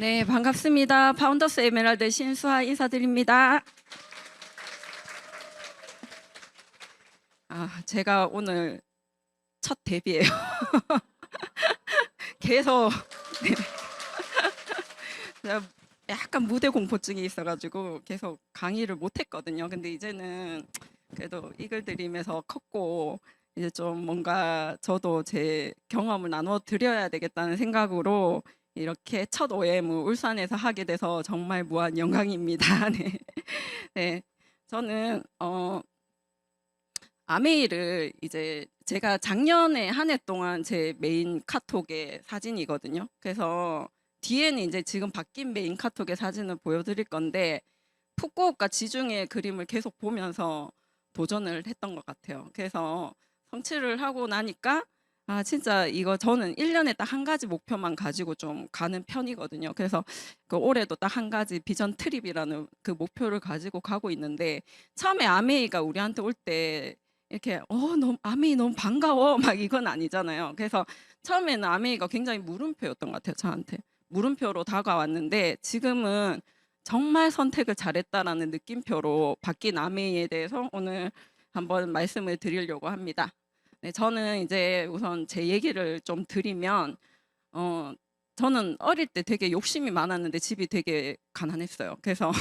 네, 반갑습니다. 파운더스 에메랄드 신수아 인사드립니다. 제가 오늘 첫 데뷔예요. 계속 네, 제가 약간 무대 공포증이 있어가지고 계속 강의를 못했거든요. 근데 이제는 그래도 이글드림에서 컸고 이제 좀 뭔가 저도 제 경험을 나눠 드려야 되겠다는 생각으로 이렇게 첫 OM을 울산에서 하게 돼서 정말 무한 영광입니다. 네. 네. 저는 아메이를 이제 제가 작년에 한 해 동안 제 메인 카톡의 사진이거든요. 그래서 뒤에는 이제 지금 바뀐 메인 카톡의 사진을 보여드릴 건데 푸꾸오카 지중해 그림을 계속 보면서 도전을 했던 것 같아요. 그래서 성취를 하고 나니까 진짜 이거 저는 1년에 딱 한 가지 목표만 가지고 좀 가는 편이거든요. 그래서 그 올해도 딱 한 가지 비전 트립이라는 그 목표를 가지고 가고 있는데 처음에 아메이가 우리한테 올 때 이렇게 너무 아메이 너무 반가워 막 이건 아니잖아요. 그래서 처음에는 아메이가 굉장히 물음표였던 것 같아요. 저한테 물음표로 다가왔는데 지금은 정말 선택을 잘했다라는 느낌표로 바뀐 아메이에 대해서 오늘 한번 말씀을 드리려고 합니다. 네, 저는 이제 우선 제 얘기를 좀 드리면 저는 어릴 때 되게 욕심이 많았는데 집이 되게 가난했어요. 그래서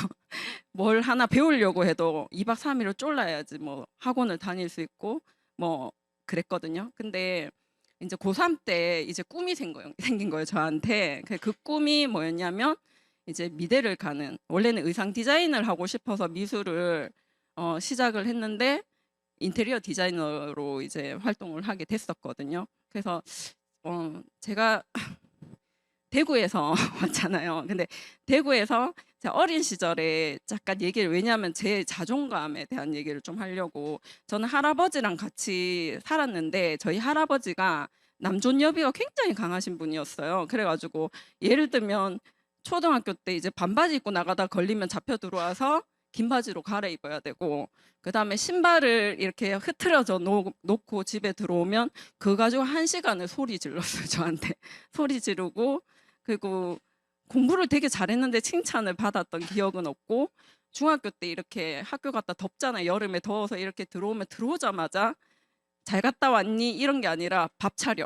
뭘 하나 배우려고 해도 2박 3일을 쫄라야지 뭐 학원을 다닐 수 있고 뭐 그랬거든요. 근데 이제 고3 때 이제 꿈이 생긴 거예요, 저한테. 그 꿈이 뭐였냐면 이제 미대를 가는, 원래는 의상 디자인을 하고 싶어서 미술을 시작을 했는데 인테리어 디자이너로 이제 활동을 하게 됐었거든요. 그래서 제가 대구에서 왔잖아요. 근데 대구에서 제 어린 시절에 잠깐 얘기를, 왜냐하면 제 자존감에 대한 얘기를 좀 하려고. 저는 할아버지랑 같이 살았는데 저희 할아버지가 남존여비가 굉장히 강하신 분이었어요. 그래가지고 예를 들면 초등학교 때 이제 반바지 입고 나가다 걸리면 잡혀 들어와서 긴 바지로 갈아입어야 되고, 그 다음에 신발을 이렇게 흐트러져 놓고 집에 들어오면 그거 가지고 1시간을 소리 질렀어요, 저한테. 소리 지르고, 그리고 공부를 되게 잘했는데 칭찬을 받았던 기억은 없고, 중학교 때 이렇게 학교 갔다 덥잖아요. 여름에 더워서 이렇게 들어오면 들어오자마자 잘 갔다 왔니? 이런 게 아니라 밥 차려.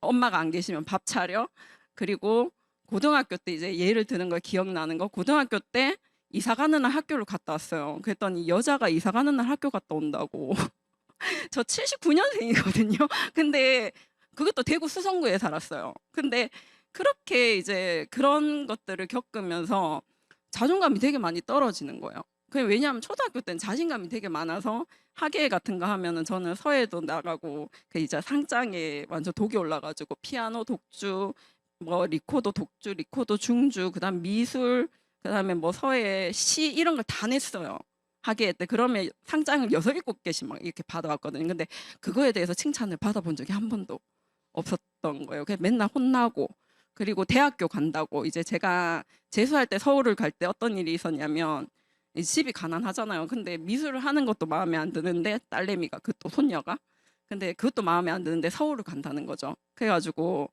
엄마가 안 계시면 밥 차려. 그리고 고등학교 때 이제 예를 드는 거 기억나는 거, 고등학교 때 이사 가는 날 학교를 갔다 왔어요. 그랬더니 여자가 이사 가는 날 학교 갔다 온다고. 저 79년생이거든요. 근데 그것도 대구 수성구에 살았어요. 근데 그렇게 이제 그런 것들을 겪으면서 자존감이 되게 많이 떨어지는 거예요. 왜냐하면 초등학교 때는 자신감이 되게 많아서 학예 같은 거 하면은 저는 서예도 나가고 그 이제 상장에 완전 독이 올라가지고 피아노 독주, 뭐 리코더 독주, 리코더 중주, 그다음 미술, 그다음에 뭐 서예, 시 이런 걸 다 냈어요. 학예 때. 그러면 상장을 6-7개씩 막 이렇게 받아왔거든요. 근데 그거에 대해서 칭찬을 받아본 적이 한 번도 없었던 거예요. 그냥 맨날 혼나고. 그리고 대학교 간다고, 이제 제가 재수할 때 서울을 갈 때 어떤 일이 있었냐면 집이 가난하잖아요. 근데 미술을 하는 것도 마음에 안 드는데 딸내미가, 그것도 손녀가, 근데 그것도 마음에 안 드는데 서울을 간다는 거죠. 그래가지고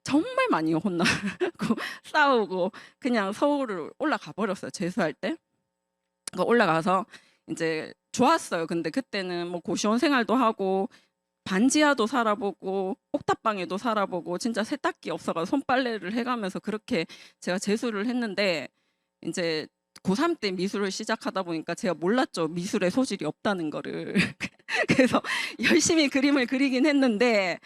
정말 많이 혼나고 싸우고 그냥 서울을 올라가 버렸어요, 재수할 때. 올라가서 이제 좋았어요. 근데 그때는 뭐 고시원 생활도 하고 반지하도 살아보고 옥탑방에도 살아보고 진짜 세탁기 없어서 손빨래를 해가면서 그렇게 제가 재수를 했는데, 이제 고3 때 미술을 시작하다 보니까 제가 몰랐죠, 미술에 소질이 없다는 거를. 그래서 열심히 그림을 그리긴 했는데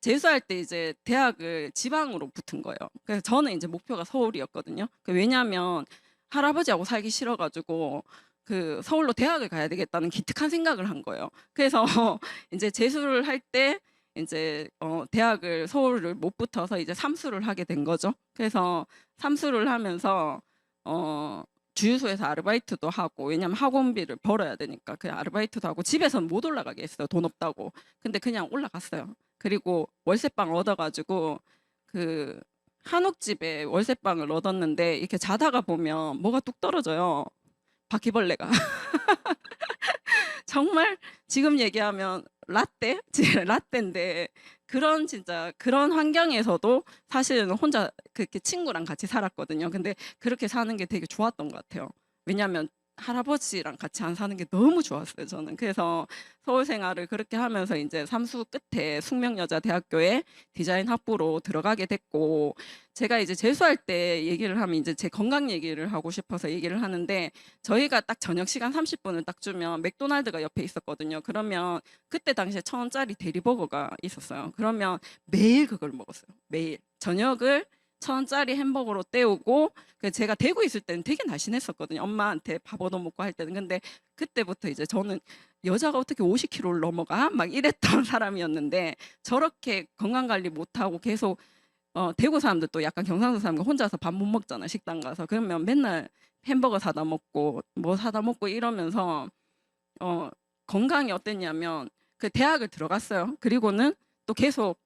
재수할 때 이제 대학을 지방으로 붙은 거예요. 그래서 저는 이제 목표가 서울이었거든요. 왜냐하면 할아버지하고 살기 싫어가지고 그 서울로 대학을 가야 되겠다는 기특한 생각을 한 거예요. 그래서 이제 재수를 할 때 이제 대학을 서울을 못 붙어서 이제 삼수를 하게 된 거죠. 그래서 삼수를 하면서 주유소에서 아르바이트도 하고, 왜냐면 학원비를 벌어야 되니까 그 아르바이트도 하고, 집에서는 못 올라가게 했어요, 돈 없다고. 근데 그냥 올라갔어요. 그리고 월세방 얻어가지고 그 한옥집에 월세방을 얻었는데 이렇게 자다가 보면 뭐가 뚝 떨어져요, 바퀴벌레가. 정말 지금 얘기하면 라떼? 제 라떼인데 그런 진짜 그런 환경에서도 사실은 혼자 그렇게 친구랑 같이 살았거든요. 근데 그렇게 사는 게 되게 좋았던 것 같아요. 왜냐하면 할아버지랑 같이 안 사는 게 너무 좋았어요, 저는. 그래서 서울 생활을 그렇게 하면서 이제 삼수 끝에 숙명여자대학교에 디자인 학부로 들어가게 됐고, 제가 이제 재수할 때 얘기를 하면 이제 제 건강 얘기를 하고 싶어서 얘기를 하는데, 저희가 딱 저녁 시간 30분을 딱 주면 맥도날드가 옆에 있었거든요. 그러면 그때 당시에 1,000원짜리 대리버거가 있었어요. 그러면 매일 그걸 먹었어요. 매일 저녁을 1,000원짜리 햄버거로 때우고, 제가 대구 있을 때는 되게 날씬했었거든요. 엄마한테 밥 얻어먹고 할 때는. 근데 그때부터 이제 저는 여자가 어떻게 50kg를 넘어가? 막 이랬던 사람이었는데, 저렇게 건강관리 못하고 계속 대구 사람들 또 약간 경상도 사람들 혼자서 밥 못 먹잖아, 식당 가서. 그러면 맨날 햄버거 사다 먹고 뭐 사다 먹고 이러면서 어 건강이 어땠냐면, 그 대학을 들어갔어요. 그리고는 또 계속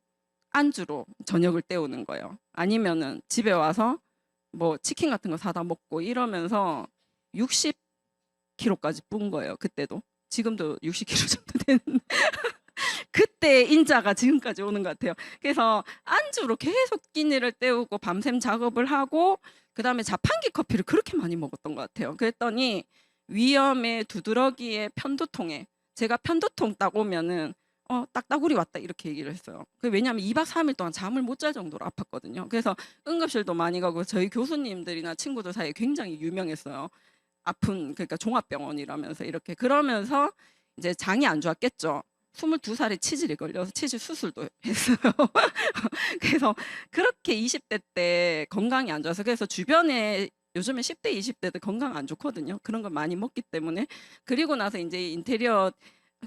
안주로 저녁을 때우는 거예요. 아니면은 집에 와서 뭐 치킨 같은 거 사다 먹고 이러면서 60kg까지 뿐 거예요. 그때도. 지금도 60kg 정도 되는 그때 인자가 지금까지 오는 것 같아요. 그래서 안주로 계속 끼니를 때우고 밤샘 작업을 하고, 그다음에 자판기 커피를 그렇게 많이 먹었던 것 같아요. 그랬더니 위염에 두드러기에 편두통에, 제가 편두통 딱 오면은 딱따구리 왔다 이렇게 얘기를 했어요. 왜냐하면 2박 3일 동안 잠을 못 잘 정도로 아팠거든요. 그래서 응급실도 많이 가고 저희 교수님들이나 친구들 사이에 굉장히 유명했어요. 아픈, 그러니까 종합병원이라면서 이렇게. 그러면서 이제 장이 안 좋았겠죠. 22살에 치질이 걸려서 치질 수술도 했어요. 그래서 그렇게 20대 때 건강이 안 좋아서, 그래서 주변에 요즘에 10대, 20대들 건강 안 좋거든요. 그런 걸 많이 먹기 때문에. 그리고 나서 이제 인테리어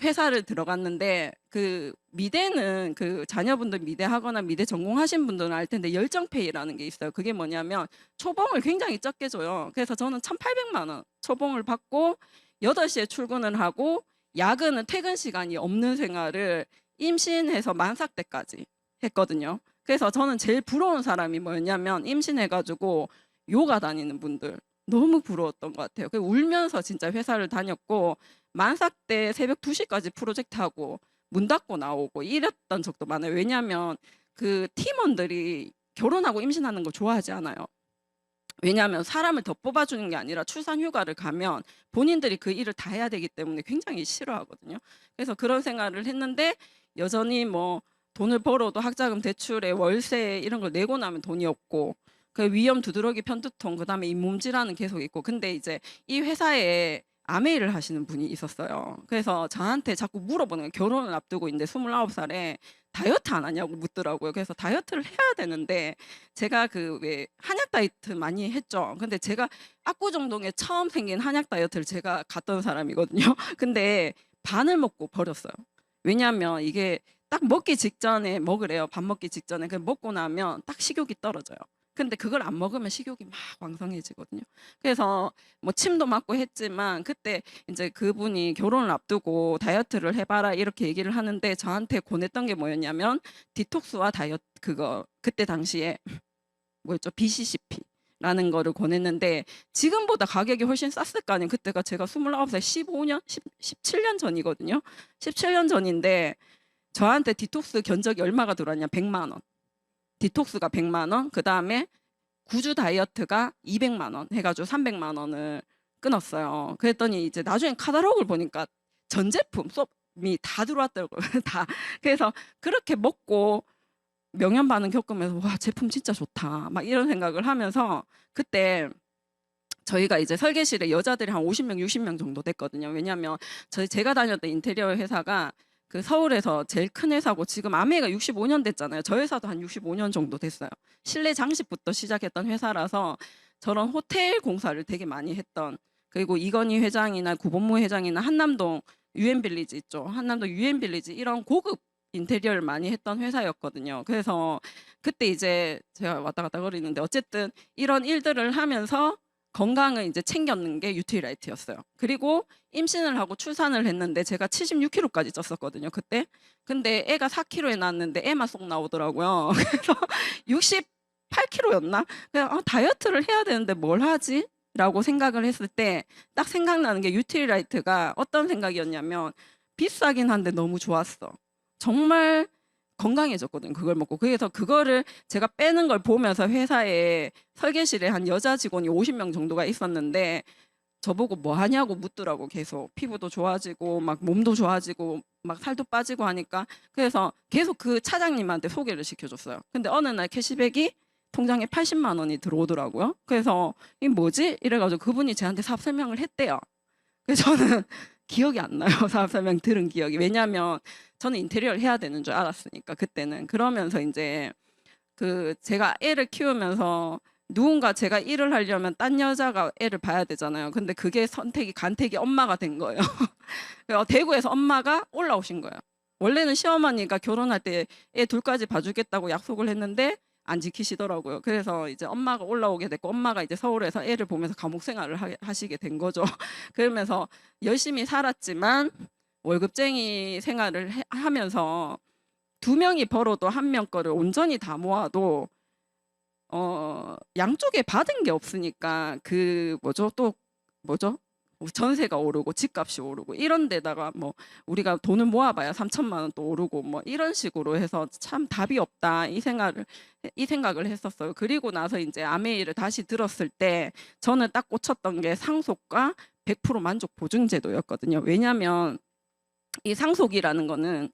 회사를 들어갔는데, 그 미대는 그 자녀분들 미대 하거나 미대 전공하신 분들은 알 텐데 열정페이라는 게 있어요. 그게 뭐냐면 초봉을 굉장히 적게 줘요. 그래서 저는 1,800만 원 초봉을 받고 8시에 출근을 하고, 야근은 퇴근 시간이 없는 생활을 임신해서 만삭 때까지 했거든요. 그래서 저는 제일 부러운 사람이 뭐였냐면, 임신해가지고 요가 다니는 분들 너무 부러웠던 것 같아요. 울면서 진짜 회사를 다녔고, 만삭 때 새벽 2시까지 프로젝트 하고 문 닫고 나오고 이랬던 적도 많아요. 왜냐하면 그 팀원들이 결혼하고 임신하는 거 좋아하지 않아요. 왜냐하면 사람을 더 뽑아주는 게 아니라 출산 휴가를 가면 본인들이 그 일을 다 해야 되기 때문에 굉장히 싫어하거든요. 그래서 그런 생활을 했는데, 여전히 뭐 돈을 벌어도 학자금 대출에 월세 이런 걸 내고 나면 돈이 없고, 그 위염 두드러기 편두통, 그다음에 잇몸 질환은 계속 있고. 근데 이제 이 회사에 아메이를 하시는 분이 있었어요. 그래서 저한테 자꾸 물어보는 거예요. 결혼을 앞두고 있는데 29살에 다이어트 안 하냐고 묻더라고요. 그래서 다이어트를 해야 되는데, 제가 그 왜 한약 다이어트 많이 했죠. 근데 제가 압구정동에 처음 생긴 한약 다이어트를 제가 갔던 사람이거든요. 근데 반을 먹고 버렸어요. 왜냐하면 이게 딱 먹기 직전에 먹으래요. 밥 먹기 직전에. 그 먹고 나면 딱 식욕이 떨어져요. 근데 그걸 안 먹으면 식욕이 막 왕성해지거든요. 그래서 뭐 침도 맞고 했지만, 그때 이제 그분이 결혼을 앞두고 다이어트를 해봐라 이렇게 얘기를 하는데, 저한테 권했던 게 뭐였냐면 디톡스와 다이어트, 그거 그때 당시에 뭐였죠? BCCP라는 거를 권했는데, 지금보다 가격이 훨씬 쌌을 거 아니에요. 그때가 제가 29살, 15년, 17년 전이거든요. 17년 전인데 저한테 디톡스 견적이 얼마가 들어왔냐? 100만 원. 디톡스가 100만 원, 그 다음에 구주 다이어트가 200만 원 해가지고 300만 원을 끊었어요. 그랬더니 이제 나중에 카탈로그를 보니까 전 제품 수업이 다 들어왔더라고요. 다. 그래서 그렇게 먹고 명현 반응 겪으면서 와, 제품 진짜 좋다 막 이런 생각을 하면서, 그때 저희가 이제 설계실에 여자들이 한 50명, 60명 정도 됐거든요. 왜냐하면 제가 다녔던 인테리어 회사가 그 서울에서 제일 큰 회사고, 지금 아메이가 65년 됐잖아요. 저 회사도 한 65년 정도 됐어요. 실내 장식부터 시작했던 회사라서 저런 호텔 공사를 되게 많이 했던, 그리고 이건희 회장이나 구본무 회장이나 한남동 유엔빌리지 있죠. 한남동 유엔빌리지 이런 고급 인테리어를 많이 했던 회사였거든요. 그래서 그때 이제 제가 왔다 갔다 거리는데, 어쨌든 이런 일들을 하면서 건강을 이제 챙겼는 게 유틸라이트였어요. 그리고 임신을 하고 출산을 했는데 제가 76kg까지 쪘었거든요, 그때. 근데 애가 4kg에 낳았는데 애만 쏙 나오더라고요. 그래서 68kg였나? 그냥 다이어트를 해야 되는데 뭘 하지? 라고 생각을 했을 때 딱 생각나는 게 유틸라이트가 어떤 생각이었냐면, 비싸긴 한데 너무 좋았어. 정말 건강해졌거든, 그걸 먹고. 그래서 그거를 제가 빼는 걸 보면서 회사에 설계실에 한 여자 직원이 50명 정도가 있었는데 저보고 뭐 하냐고 묻더라고. 계속 피부도 좋아지고 막 몸도 좋아지고 막 살도 빠지고 하니까. 그래서 계속 그 차장님한테 소개를 시켜줬어요. 근데 어느 날 캐시백이 통장에 80만 원이 들어오더라고요. 그래서 이 뭐지? 이래가지고 그분이 저한테 사업 설명을 했대요. 그래서 저는 기억이 안 나요. 사업 설명 들은 기억이. 왜냐하면 저는 인테리어를 해야 되는 줄 알았으니까 그때는. 그러면서 이제 그 제가 애를 키우면서 누군가 제가 일을 하려면 딴 여자가 애를 봐야 되잖아요. 근데 그게 선택이 간택이 엄마가 된 거예요. 그래서 대구에서 엄마가 올라오신 거예요. 원래는 시어머니가 결혼할 때 애 둘까지 봐주겠다고 약속을 했는데 안 지키시더라고요. 그래서 이제 엄마가 올라오게 됐고 엄마가 이제 서울에서 애를 보면서 감옥 생활을 하시게 된 거죠. 그러면서 열심히 살았지만 월급쟁이 생활을 하면서 두 명이 벌어도 한 명 거를 온전히 다 모아도 양쪽에 받은 게 없으니까 그 뭐죠? 또 뭐죠? 전세가 오르고 집값이 오르고 이런 데다가 뭐 우리가 돈을 모아봐야 3천만 원 또 오르고 뭐 이런 식으로 해서 참 답이 없다 이 생각을 했었어요. 그리고 나서 이제 아메이를 다시 들었을 때 저는 딱 꽂혔던 게 상속과 100% 만족 보증 제도였거든요. 왜냐하면 이 상속이라는 거는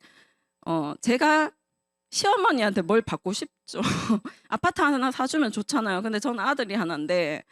제가 시어머니한테 뭘 받고 싶죠. 아파트 하나 사주면 좋잖아요. 근데 저는 아들이 하나인데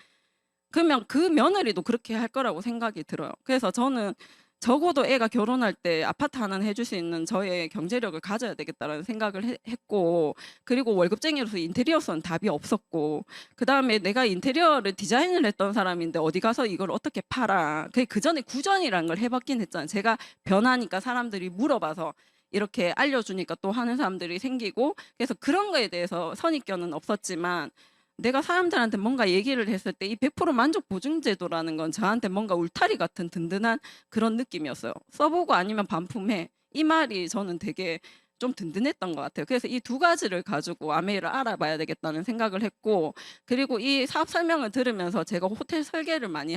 그러면 그 며느리도 그렇게 할 거라고 생각이 들어요. 그래서 저는 적어도 애가 결혼할 때 아파트 하나는 해줄 수 있는 저의 경제력을 가져야 되겠다라는 생각을 했고, 그리고 월급쟁이로서 인테리어선 답이 없었고, 그 다음에 내가 인테리어를 디자인을 했던 사람인데 어디 가서 이걸 어떻게 팔아. 그 전에 구전이라는 걸 해봤긴 했잖아요. 제가 변하니까 사람들이 물어봐서 이렇게 알려주니까 또 하는 사람들이 생기고, 그래서 그런 거에 대해서 선입견은 없었지만 내가 사람들한테 뭔가 얘기를 했을 때 이 100% 만족 보증 제도라는 건 저한테 뭔가 울타리 같은 든든한 그런 느낌이었어요. 써보고 아니면 반품해. 이 말이 저는 되게 좀 든든했던 것 같아요. 그래서 이 두 가지를 가지고 아메이를 알아봐야 되겠다는 생각을 했고, 그리고 이 사업 설명을 들으면서 제가 호텔 설계를 많이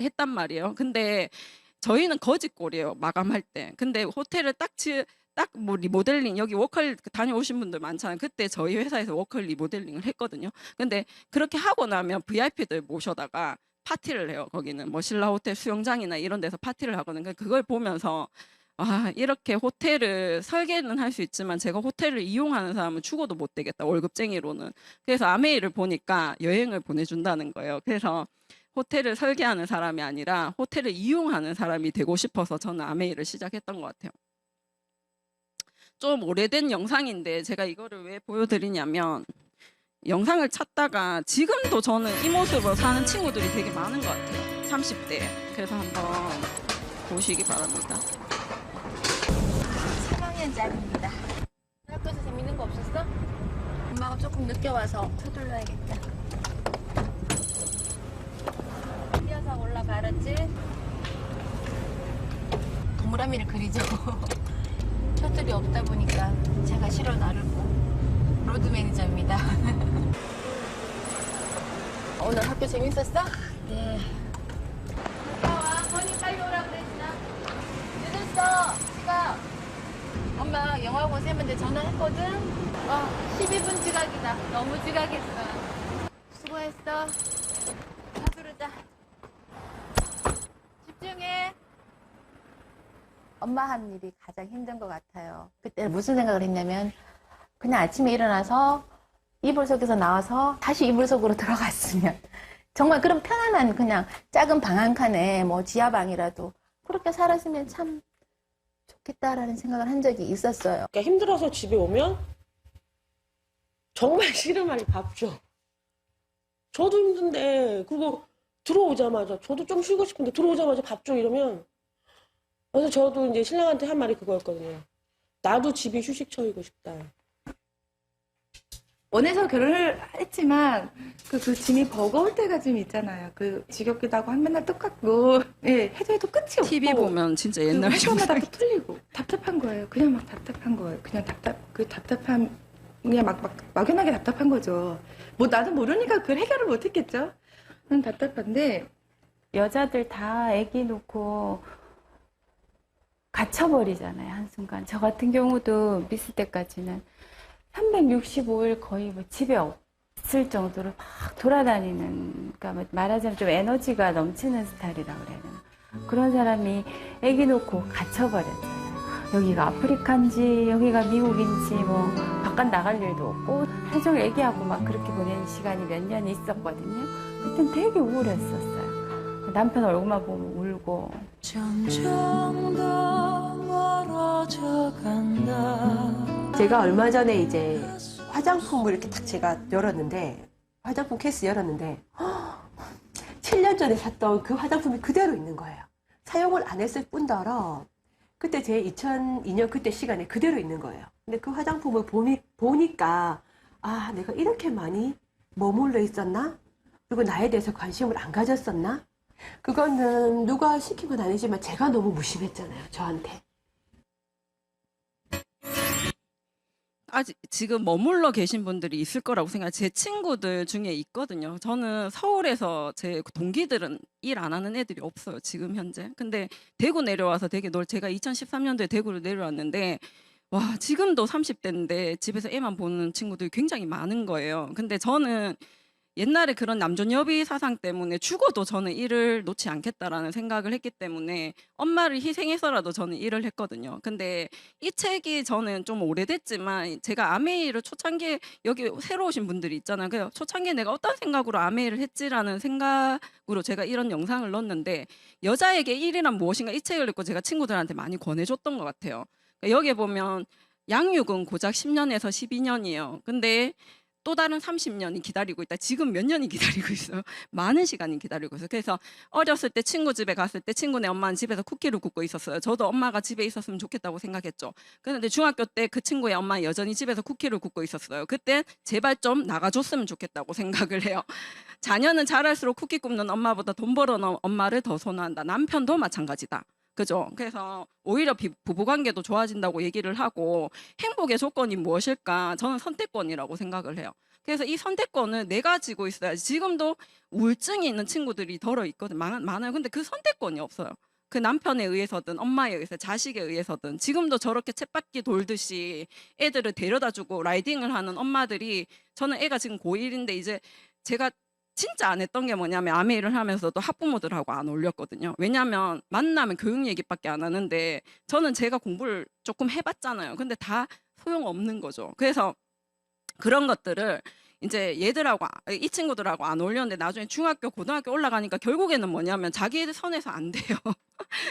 했단 말이에요. 근데 저희는 거짓골이에요, 마감할 때. 근데 호텔을 딱 뭐 리모델링, 여기 워컬 다녀오신 분들 많잖아요. 그때 저희 회사에서 워컬 리모델링을 했거든요. 근데 그렇게 하고 나면 VIP들 모셔다가 파티를 해요. 거기는 뭐 신라 호텔 수영장이나 이런 데서 파티를 하거든요. 그걸 보면서 아, 이렇게 호텔을 설계는 할 수 있지만 제가 호텔을 이용하는 사람은 죽어도 못 되겠다, 월급쟁이로는. 그래서 아메이를 보니까 여행을 보내준다는 거예요. 그래서 호텔을 설계하는 사람이 아니라 호텔을 이용하는 사람이 되고 싶어서 저는 아메이를 시작했던 것 같아요. 좀 오래된 영상인데 제가 이거를 왜 보여드리냐면, 영상을 찾다가 지금도 저는 이 모습으로 사는 친구들이 되게 많은 것 같아요. 30대. 그래서 한번 보시기 바랍니다. 3학년짜리입니다. 학교에서 재밌는 거 없었어? 엄마가 조금 늦게 와서 서둘러야겠다. 뛰어서 올라가, 알았지? 동그라미를 그리죠. 셔틀이 없다 보니까 제가 실어 나르고 로드 매니저입니다. 오늘 학교 재밌었어? 네. 갔다 와. 건이 빨리 오라 그랬나? 늦었어. 시간. 엄마 영화관 쌤한테 전화했거든. 12분 지각이다. 너무 지각했어. 수고했어. 서두르자. 집중해. 엄마 한 일이 가장 힘든 것 같아요. 그때 무슨 생각을 했냐면 그냥 아침에 일어나서 이불 속에서 나와서 다시 이불 속으로 들어갔으면, 정말 그런 편안한 그냥 작은 방 한 칸에 뭐 지하방이라도 그렇게 살았으면 참 좋겠다라는 생각을 한 적이 있었어요. 그러니까 힘들어서 집에 오면 정말 씨름하니 밥 줘. 저도 힘든데, 그리고 들어오자마자 저도 좀 쉬고 싶은데 들어오자마자 밥 줘 이러면, 그래서 저도 이제 신랑한테 한 말이 그거였거든요. 나도 집이 휴식처이고 싶다. 원해서 결혼을 했지만 그 짐이 버거울 때가 좀 있잖아요. 그 지겹기도 하고 맨날 똑같고, 예, 해도 끝이 없고. TV 보면 진짜 옛날 회사마다 영상. 또 틀리고 답답한 거예요. 그냥 막 답답한 거예요. 그냥 답답함 그냥 막연하게 답답한 거죠. 뭐 나도 모르니까 그걸 해결을 못했겠죠. 답답한데, 여자들 다 아기 놓고 갇혀버리잖아요, 한순간. 저 같은 경우도 미스 때까지는 365일 거의 뭐 집에 없을 정도로 막 돌아다니는, 그러니까 뭐 말하자면 좀 에너지가 넘치는 스타일이라고 그래야 되나. 그런 사람이 아기 놓고 갇혀버렸잖아요. 여기가 아프리카인지 여기가 미국인지 뭐 바깥 나갈 일도 없고 하루 종일 애기하고 막 그렇게 보내는 시간이 몇 년이 있었거든요. 그땐 되게 우울했었어요. 남편 얼굴만 보면 울고. 점점 더 멀어져 간다. 제가 얼마 전에 이제 화장품을 이렇게 딱 제가 열었는데, 화장품 케이스 열었는데 7년 전에 샀던 그 화장품이 그대로 있는 거예요. 사용을 안 했을 뿐더러 그때 제 2002년 그때 시간에 그대로 있는 거예요. 근데 그 화장품을 보니까 아, 내가 이렇게 많이 머물러 있었나? 그리고 나에 대해서 관심을 안 가졌었나? 그거는 누가 시킨 건 아니지만 제가 너무 무심했잖아요, 저한테. 아직 지금 머물러 계신 분들이 있을 거라고 생각해요. 제 친구들 중에 있거든요. 저는 서울에서 제 동기들은 일 안 하는 애들이 없어요, 지금 현재. 근데 대구 내려와서 되게 제가 2013년도에 대구로 내려왔는데 와, 지금도 30대인데 집에서 애만 보는 친구들이 굉장히 많은 거예요. 근데 저는 옛날에 그런 남존여비 사상 때문에 죽어도 저는 일을 놓지 않겠다라는 생각을 했기 때문에 엄마를 희생해서라도 저는 일을 했거든요. 근데 이 책이 저는 좀 오래됐지만 제가 아메이를 초창기에 여기 새로 오신 분들이 있잖아요. 그래서 초창기에 내가 어떤 생각으로 아메이를 했지라는 생각으로 제가 이런 영상을 넣었는데 여자에게 일이란 무엇인가 이 책을 읽고 제가 친구들한테 많이 권해줬던 것 같아요. 그러니까 여기에 보면 양육은 고작 10년에서 12년이에요. 근데 또 다른 30년이 기다리고 있다. 지금 몇 년이 기다리고 있어요. 많은 시간이 기다리고 있어요. 그래서 어렸을 때 친구 집에 갔을 때 친구네 엄마는 집에서 쿠키를 굽고 있었어요. 저도 엄마가 집에 있었으면 좋겠다고 생각했죠. 그런데 중학교 때 그 친구의 엄마는 여전히 집에서 쿠키를 굽고 있었어요. 그때 제발 좀 나가줬으면 좋겠다고 생각을 해요. 자녀는 자랄수록 쿠키 굽는 엄마보다 돈 벌어놓은 엄마를 더 선호한다. 남편도 마찬가지다. 그죠? 그래서 오히려 부부관계도 좋아진다고 얘기를 하고 행복의 조건이 무엇일까? 저는 선택권이라고 생각을 해요. 그래서 이 선택권을 내가 가지고 있어야지. 지금도 우울증이 있는 친구들이 덜어 있거든. 많아요. 근데 그 선택권이 없어요. 그 남편에 의해서든 엄마에 의해서 자식에 의해서든 지금도 저렇게 쳇바퀴 돌듯이 애들을 데려다주고 라이딩을 하는 엄마들이 저는 애가 지금 고1인데 이제 제가 진짜 안 했던 게 뭐냐면 아메이를 하면서도 학부모들하고 안 어울렸거든요. 왜냐하면 만나면 교육 얘기밖에 안 하는데 저는 제가 공부를 조금 해봤잖아요. 근데 다 소용없는 거죠. 그래서 그런 것들을 이제 얘들하고 이 친구들하고 안 어울렸는데 나중에 중학교 고등학교 올라가니까 결국에는 뭐냐면 자기 선에서 안 돼요.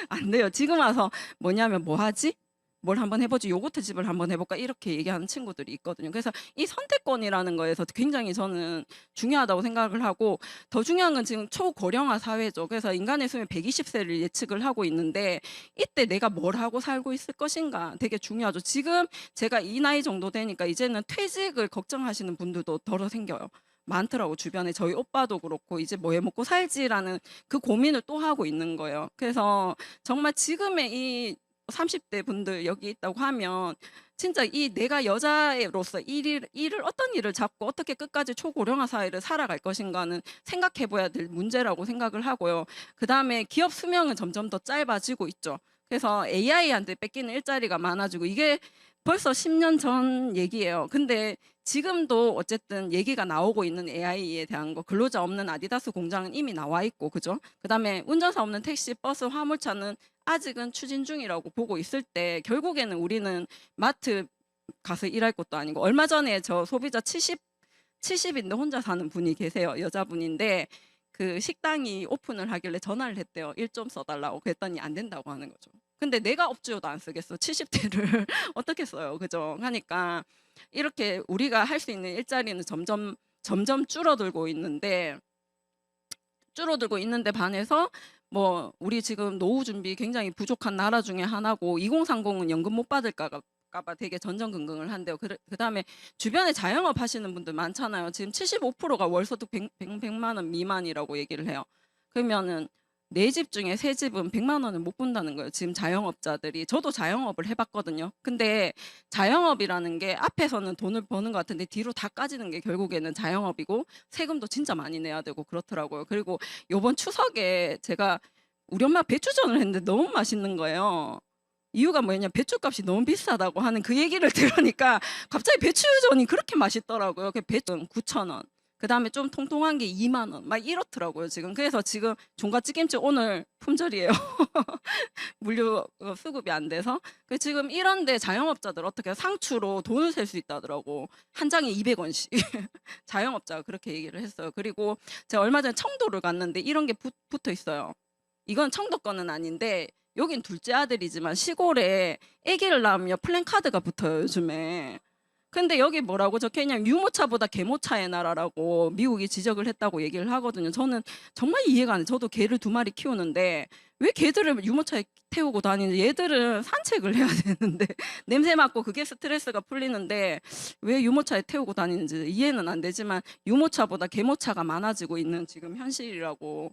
안 돼요. 지금 와서 뭐냐면 뭐 하지? 뭘 한번 해보지, 요거트 집을 한번 해볼까, 이렇게 얘기하는 친구들이 있거든요. 그래서 이 선택권이라는 거에서 굉장히 저는 중요하다고 생각을 하고, 더 중요한 건 지금 초고령화 사회죠. 그래서 인간의 수명 120세를 예측을 하고 있는데 이때 내가 뭘 하고 살고 있을 것인가 되게 중요하죠. 지금 제가 이 나이 정도 되니까 이제는 퇴직을 걱정하시는 분들도 덜어 생겨요. 많더라고, 주변에. 저희 오빠도 그렇고 이제 뭐 해 먹고 살지라는 그 고민을 또 하고 있는 거예요. 그래서 정말 지금의 이 30대 분들 여기 있다고 하면 진짜 이 내가 여자로서 일을 어떤 일을 잡고 어떻게 끝까지 초고령화 사회를 살아갈 것인가는 생각해 봐야 될 문제라고 생각을 하고요. 그다음에 기업 수명은 점점 더 짧아지고 있죠. 그래서 AI한테 뺏기는 일자리가 많아지고 이게 벌써 10년 전 얘기예요. 근데 지금도 어쨌든 얘기가 나오고 있는 AI에 대한 거, 근로자 없는 아디다스 공장은 이미 나와 있고, 그죠? 그다음에 운전사 없는 택시, 버스, 화물차는 아직은 추진 중이라고 보고 있을 때 결국에는 우리는 마트 가서 일할 것도 아니고, 얼마 전에 저 소비자 70인데 혼자 사는 분이 계세요. 여자분인데 그 식당이 오픈을 하길래 전화를 했대요. 일 좀 써달라고. 그랬더니 안 된다고 하는 거죠. 근데 내가 업주여도 안 쓰겠어. 70대를 어떻게 써요, 그죠? 하니까 이렇게 우리가 할 수 있는 일자리는 점점 줄어들고 있는데 반해서 뭐 우리 지금 노후 준비 굉장히 부족한 나라 중에 하나고, 2030은 연금 못 받을까 봐 되게 전전긍긍을 한대요. 그다음에 주변에 자영업 하시는 분들 많잖아요. 지금 75%가 월소득 100만 원 미만이라고 얘기를 해요. 그러면은 4집 중에 3집은 100만 원을 못 본다는 거예요. 지금 자영업자들이. 저도 자영업을 해봤거든요. 근데 자영업이라는 게 앞에서는 돈을 버는 것 같은데 뒤로 다 까지는 게 결국에는 자영업이고, 세금도 진짜 많이 내야 되고 그렇더라고요. 그리고 요번 추석에 제가 우리 엄마 배추전을 했는데 너무 맛있는 거예요. 이유가 뭐냐, 배추값이 너무 비싸다고 하는 그 얘기를 들으니까 갑자기 배추전이 그렇게 맛있더라고요. 그 배추 9,000원. 그다음에 좀 통통한 게 2만 원. 막 이렇더라고요, 지금. 그래서 지금 종갓집김치 오늘 품절이에요. 물류 수급이 안 돼서. 그 지금 이런데 자영업자들 어떻게 상추로 돈을 셀 수 있다더라고. 한 장에 200원씩. 자영업자가 그렇게 얘기를 했어요. 그리고 제가 얼마 전에 청도를 갔는데 이런 게 붙어 있어요. 이건 청도 거는 아닌데 여긴 둘째 아들이지만 시골에 아기를 낳으면 플랜카드가 붙어요, 요즘에. 근데 여기 뭐라고 적혀있냐면 유모차보다 개모차의 나라라고 미국이 지적을 했다고 얘기를 하거든요. 저는 정말 이해가 안 돼요. 저도 개를 2마리 키우는데 왜 개들을 유모차에 태우고 다니는지, 얘들은 산책을 해야 되는데 냄새 맡고 그게 스트레스가 풀리는데 왜 유모차에 태우고 다니는지 이해는 안 되지만 유모차보다 개모차가 많아지고 있는 지금 현실이라고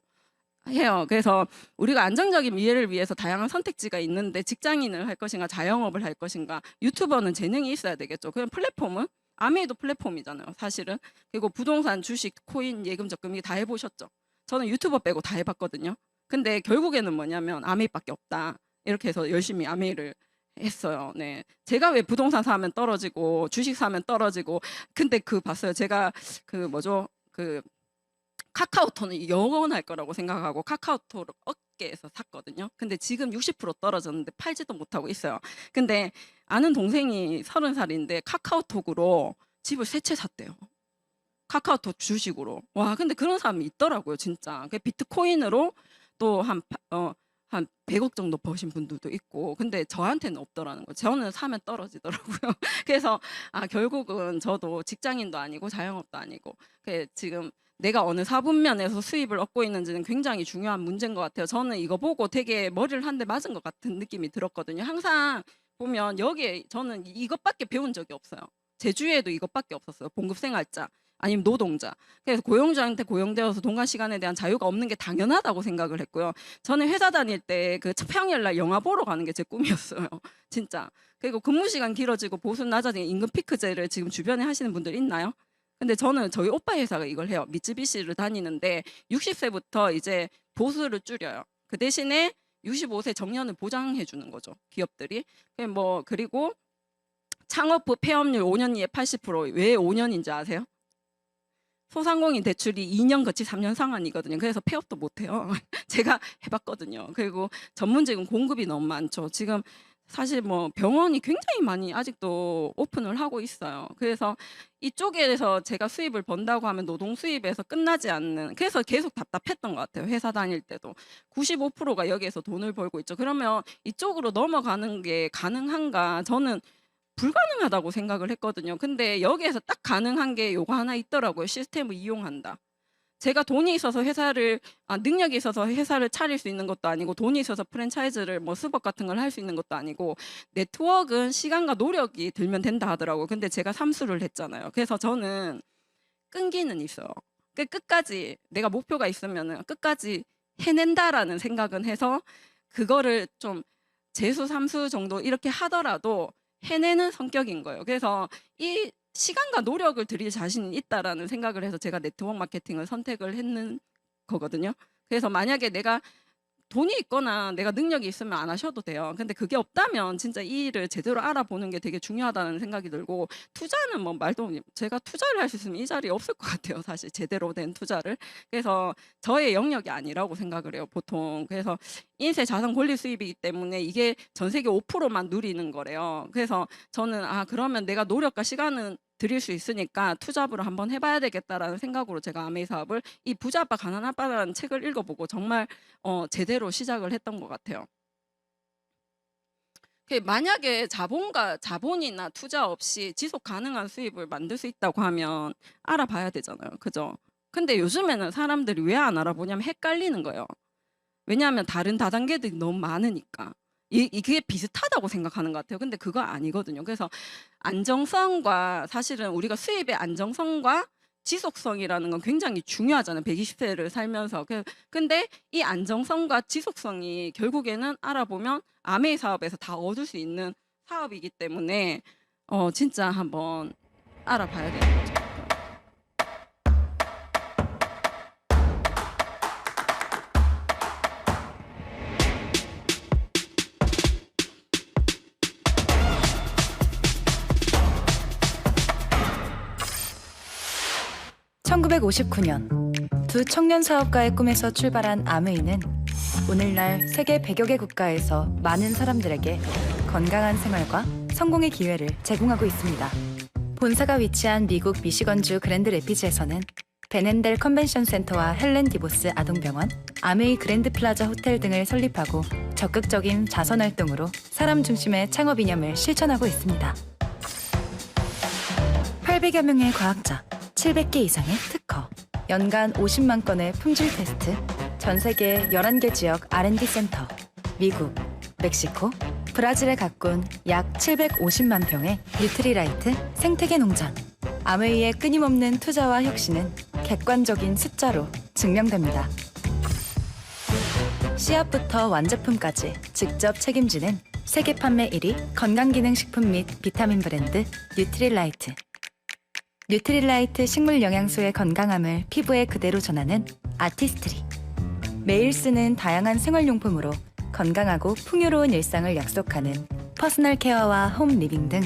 해요. 그래서 우리가 안정적인 미래를 위해서 다양한 선택지가 있는데 직장인을 할 것인가 자영업을 할 것인가, 유튜버는 재능이 있어야 되겠죠. 그냥 플랫폼은 아메이도 플랫폼이잖아요, 사실은. 그리고 부동산, 주식, 코인, 예금, 적금 다 해보셨죠. 저는 유튜버 빼고 다 해봤거든요. 근데 결국에는 뭐냐면 아메이밖에 없다. 이렇게 해서 열심히 아메이를 했어요. 네, 제가 왜 부동산 사면 떨어지고 주식 사면 떨어지고, 근데 그 봤어요. 제가 그 뭐죠, 그 카카오톡은 영원할 거라고 생각하고 카카오톡을 업계에서 샀거든요. 근데 지금 60% 떨어졌는데 팔지도 못하고 있어요. 근데 아는 동생이 30살인데 카카오톡으로 집을 3채 샀대요. 카카오톡 주식으로. 와, 근데 그런 사람이 있더라고요, 진짜. 그 비트코인으로 또 한 100억 정도 버신 분들도 있고. 근데 저한테는 없더라는 거예요. 저는 사면 떨어지더라고요. 그래서 결국은 저도 직장인도 아니고 자영업도 아니고 지금 내가 어느 사분면에서 수입을 얻고 있는지는 굉장히 중요한 문제인 것 같아요. 저는 이거 보고 되게 머리를 한 대 맞은 것 같은 느낌이 들었거든요. 항상 보면 여기에 저는 이것밖에 배운 적이 없어요. 제 주위에도 이것밖에 없었어요. 봉급생활자 아니면 노동자. 그래서 고용주한테 고용되어서 동간 시간에 대한 자유가 없는 게 당연하다고 생각을 했고요. 저는 회사 다닐 때 그 평일날 영화 보러 가는 게 제 꿈이었어요. 진짜. 그리고 근무 시간 길어지고 보수 낮아지는 임금 피크제를 지금 주변에 하시는 분들 있나요? 근데 저는 저희 오빠 회사가 이걸 해요. 미쯔비시를 다니는데 60세부터 이제 보수를 줄여요. 그 대신에 65세 정년을 보장해 주는 거죠, 기업들이. 그리고 창업부 폐업률 5년 이에 80%. 왜 5년인지 아세요? 소상공인 대출이 2년 거치 3년 상환이거든요. 그래서 폐업도 못 해요. 제가 해봤거든요. 그리고 전문직은 공급이 너무 많죠. 지금 사실 병원이 굉장히 많이 아직도 오픈을 하고 있어요. 그래서 이쪽에서 제가 수입을 번다고 하면 노동 수입에서 끝나지 않는, 그래서 계속 답답했던 것 같아요. 회사 다닐 때도 95%가 여기에서 돈을 벌고 있죠. 그러면 이쪽으로 넘어가는 게 가능한가? 저는 불가능하다고 생각을 했거든요. 근데 여기에서 딱 가능한 게 요거 하나 있더라고요. 시스템을 이용한다. 제가 돈이 있어서 능력이 있어서 회사를 차릴 수 있는 것도 아니고, 돈이 있어서 프랜차이즈를 스벅 같은 걸 할 수 있는 것도 아니고, 네트워크는 시간과 노력이 들면 된다 하더라고요. 근데 제가 삼수를 했잖아요. 그래서 저는 끈기는 있어요. 끝까지 내가 목표가 있으면은 끝까지 해낸다라는 생각은 해서 그거를 좀 재수, 삼수 정도 이렇게 하더라도 해내는 성격인 거예요. 그래서 이 시간과 노력을 들일 자신이 있다라는 생각을 해서 제가 네트워크 마케팅을 선택을 했는 거거든요. 그래서 만약에 내가 돈이 있거나 내가 능력이 있으면 안 하셔도 돼요. 근데 그게 없다면 진짜 이 일을 제대로 알아보는 게 되게 중요하다는 생각이 들고, 투자는 말도, 제가 투자를 할 수 있으면 이 자리에 없을 것 같아요, 사실. 제대로 된 투자를. 그래서 저의 영역이 아니라고 생각을 해요, 보통. 그래서 인세 자산 권리 수입이기 때문에 이게 전 세계 5%만 누리는 거래요. 그래서 저는 그러면 내가 노력과 시간은 드릴 수 있으니까 투자부를 한번 해봐야 되겠다라는 생각으로 제가 아메이 사업을, 이 부자 아빠 가난 아빠라는 책을 읽어보고 정말 제대로 시작을 했던 것 같아요. 만약에 자본이나 투자 없이 지속 가능한 수입을 만들 수 있다고 하면 알아봐야 되잖아요, 그죠? 근데 요즘에는 사람들이 왜 안 알아보냐면 헷갈리는 거예요. 왜냐하면 다른 다단계들이 너무 많으니까. 이게 비슷하다고 생각하는 것 같아요. 근데 그거 아니거든요. 그래서 안정성과, 사실은 우리가 수입의 안정성과 지속성이라는 건 굉장히 중요하잖아요, 120세를 살면서. 근데 이 안정성과 지속성이 결국에는 알아보면 아메이 사업에서 다 얻을 수 있는 사업이기 때문에 진짜 한번 알아봐야 되는 거죠. 1959년 두 청년 사업가의 꿈에서 출발한 아메이는 오늘날 세계 100여 개 국가에서 많은 사람들에게 건강한 생활과 성공의 기회를 제공하고 있습니다. 본사가 위치한 미국 미시건주 그랜드 레피즈에서는 베넨델 컨벤션 센터와 헬렌 디보스 아동병원, 아메이 그랜드 플라자 호텔 등을 설립하고 적극적인 자선 활동으로 사람 중심의 창업 이념을 실천하고 있습니다. 800여 명의 과학자, 700개 이상의 특허, 연간 50만 건의 품질 테스트, 전 세계 11개 지역 R&D 센터, 미국, 멕시코, 브라질에 가꾼 약 750만 평의 뉴트리라이트 생태계 농장. 아메이의 끊임없는 투자와 혁신은 객관적인 숫자로 증명됩니다. 씨앗부터 완제품까지 직접 책임지는 세계 판매 1위 건강기능식품 및 비타민 브랜드 뉴트릴라이트. 뉴트릴라이트 식물 영양소의 건강함을 피부에 그대로 전하는 아티스트리. 매일 쓰는 다양한 생활용품으로 건강하고 풍요로운 일상을 약속하는 퍼스널 케어와 홈 리빙 등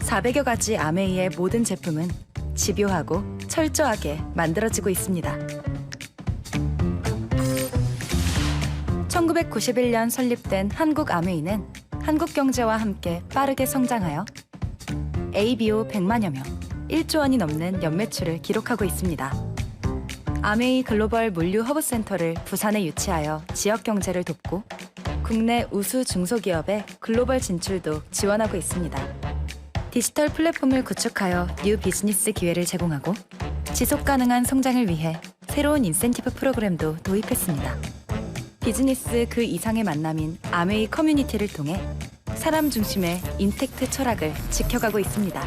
400여 가지 아메이의 모든 제품은 집요하고 철저하게 만들어지고 있습니다. 1991년 설립된 한국 아메이는 한국 경제와 함께 빠르게 성장하여 ABO 100만여 명, 1조 원이 넘는 연매출을 기록하고 있습니다. 아메이 글로벌 물류 허브센터를 부산에 유치하여 지역 경제를 돕고 국내 우수 중소기업의 글로벌 진출도 지원하고 있습니다. 디지털 플랫폼을 구축하여 뉴 비즈니스 기회를 제공하고 지속 가능한 성장을 위해 새로운 인센티브 프로그램도 도입했습니다. 비즈니스 그 이상의 만남인 아메이 커뮤니티를 통해 사람 중심의 인텍트 철학을 지켜가고 있습니다.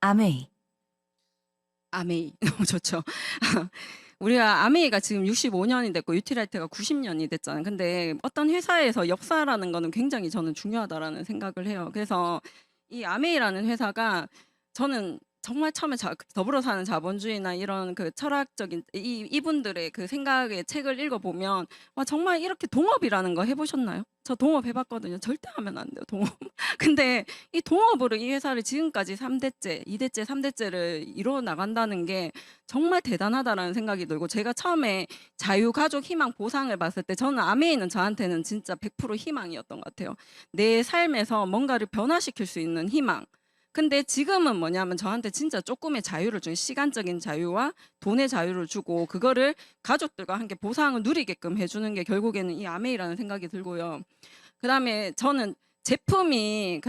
아메이. 아메이 너무 좋죠. 우리가 아메이가 지금 65년이 됐고 유티라이트가 90년이 됐잖아요. 근데 어떤 회사에서 역사라는 거는 굉장히 저는 중요하다라는 생각을 해요. 그래서 이 아메이라는 회사가 저는 정말 처음에 더불어 사는 자본주의나 이런 그 철학적인 이분들의 그 생각의 책을 읽어보면 와, 정말 이렇게 동업이라는 거 해보셨나요? 저 동업 해봤거든요. 절대 하면 안 돼요, 동업. 근데 이 동업으로 이 회사를 지금까지 3대째, 2대째, 3대째를 이루어 나간다는 게 정말 대단하다라는 생각이 들고, 제가 처음에 자유가족 희망 보상을 봤을 때 저는 아메이는 저한테는 진짜 100% 희망이었던 것 같아요. 내 삶에서 뭔가를 변화시킬 수 있는 희망. 근데 지금은 뭐냐면 저한테 진짜 조금의 자유를 준, 시간적인 자유와 돈의 자유를 주고 그거를 가족들과 함께 보상을 누리게끔 해주는 게 결국에는 이 아메이라는 생각이 들고요. 그다음에 저는 제품에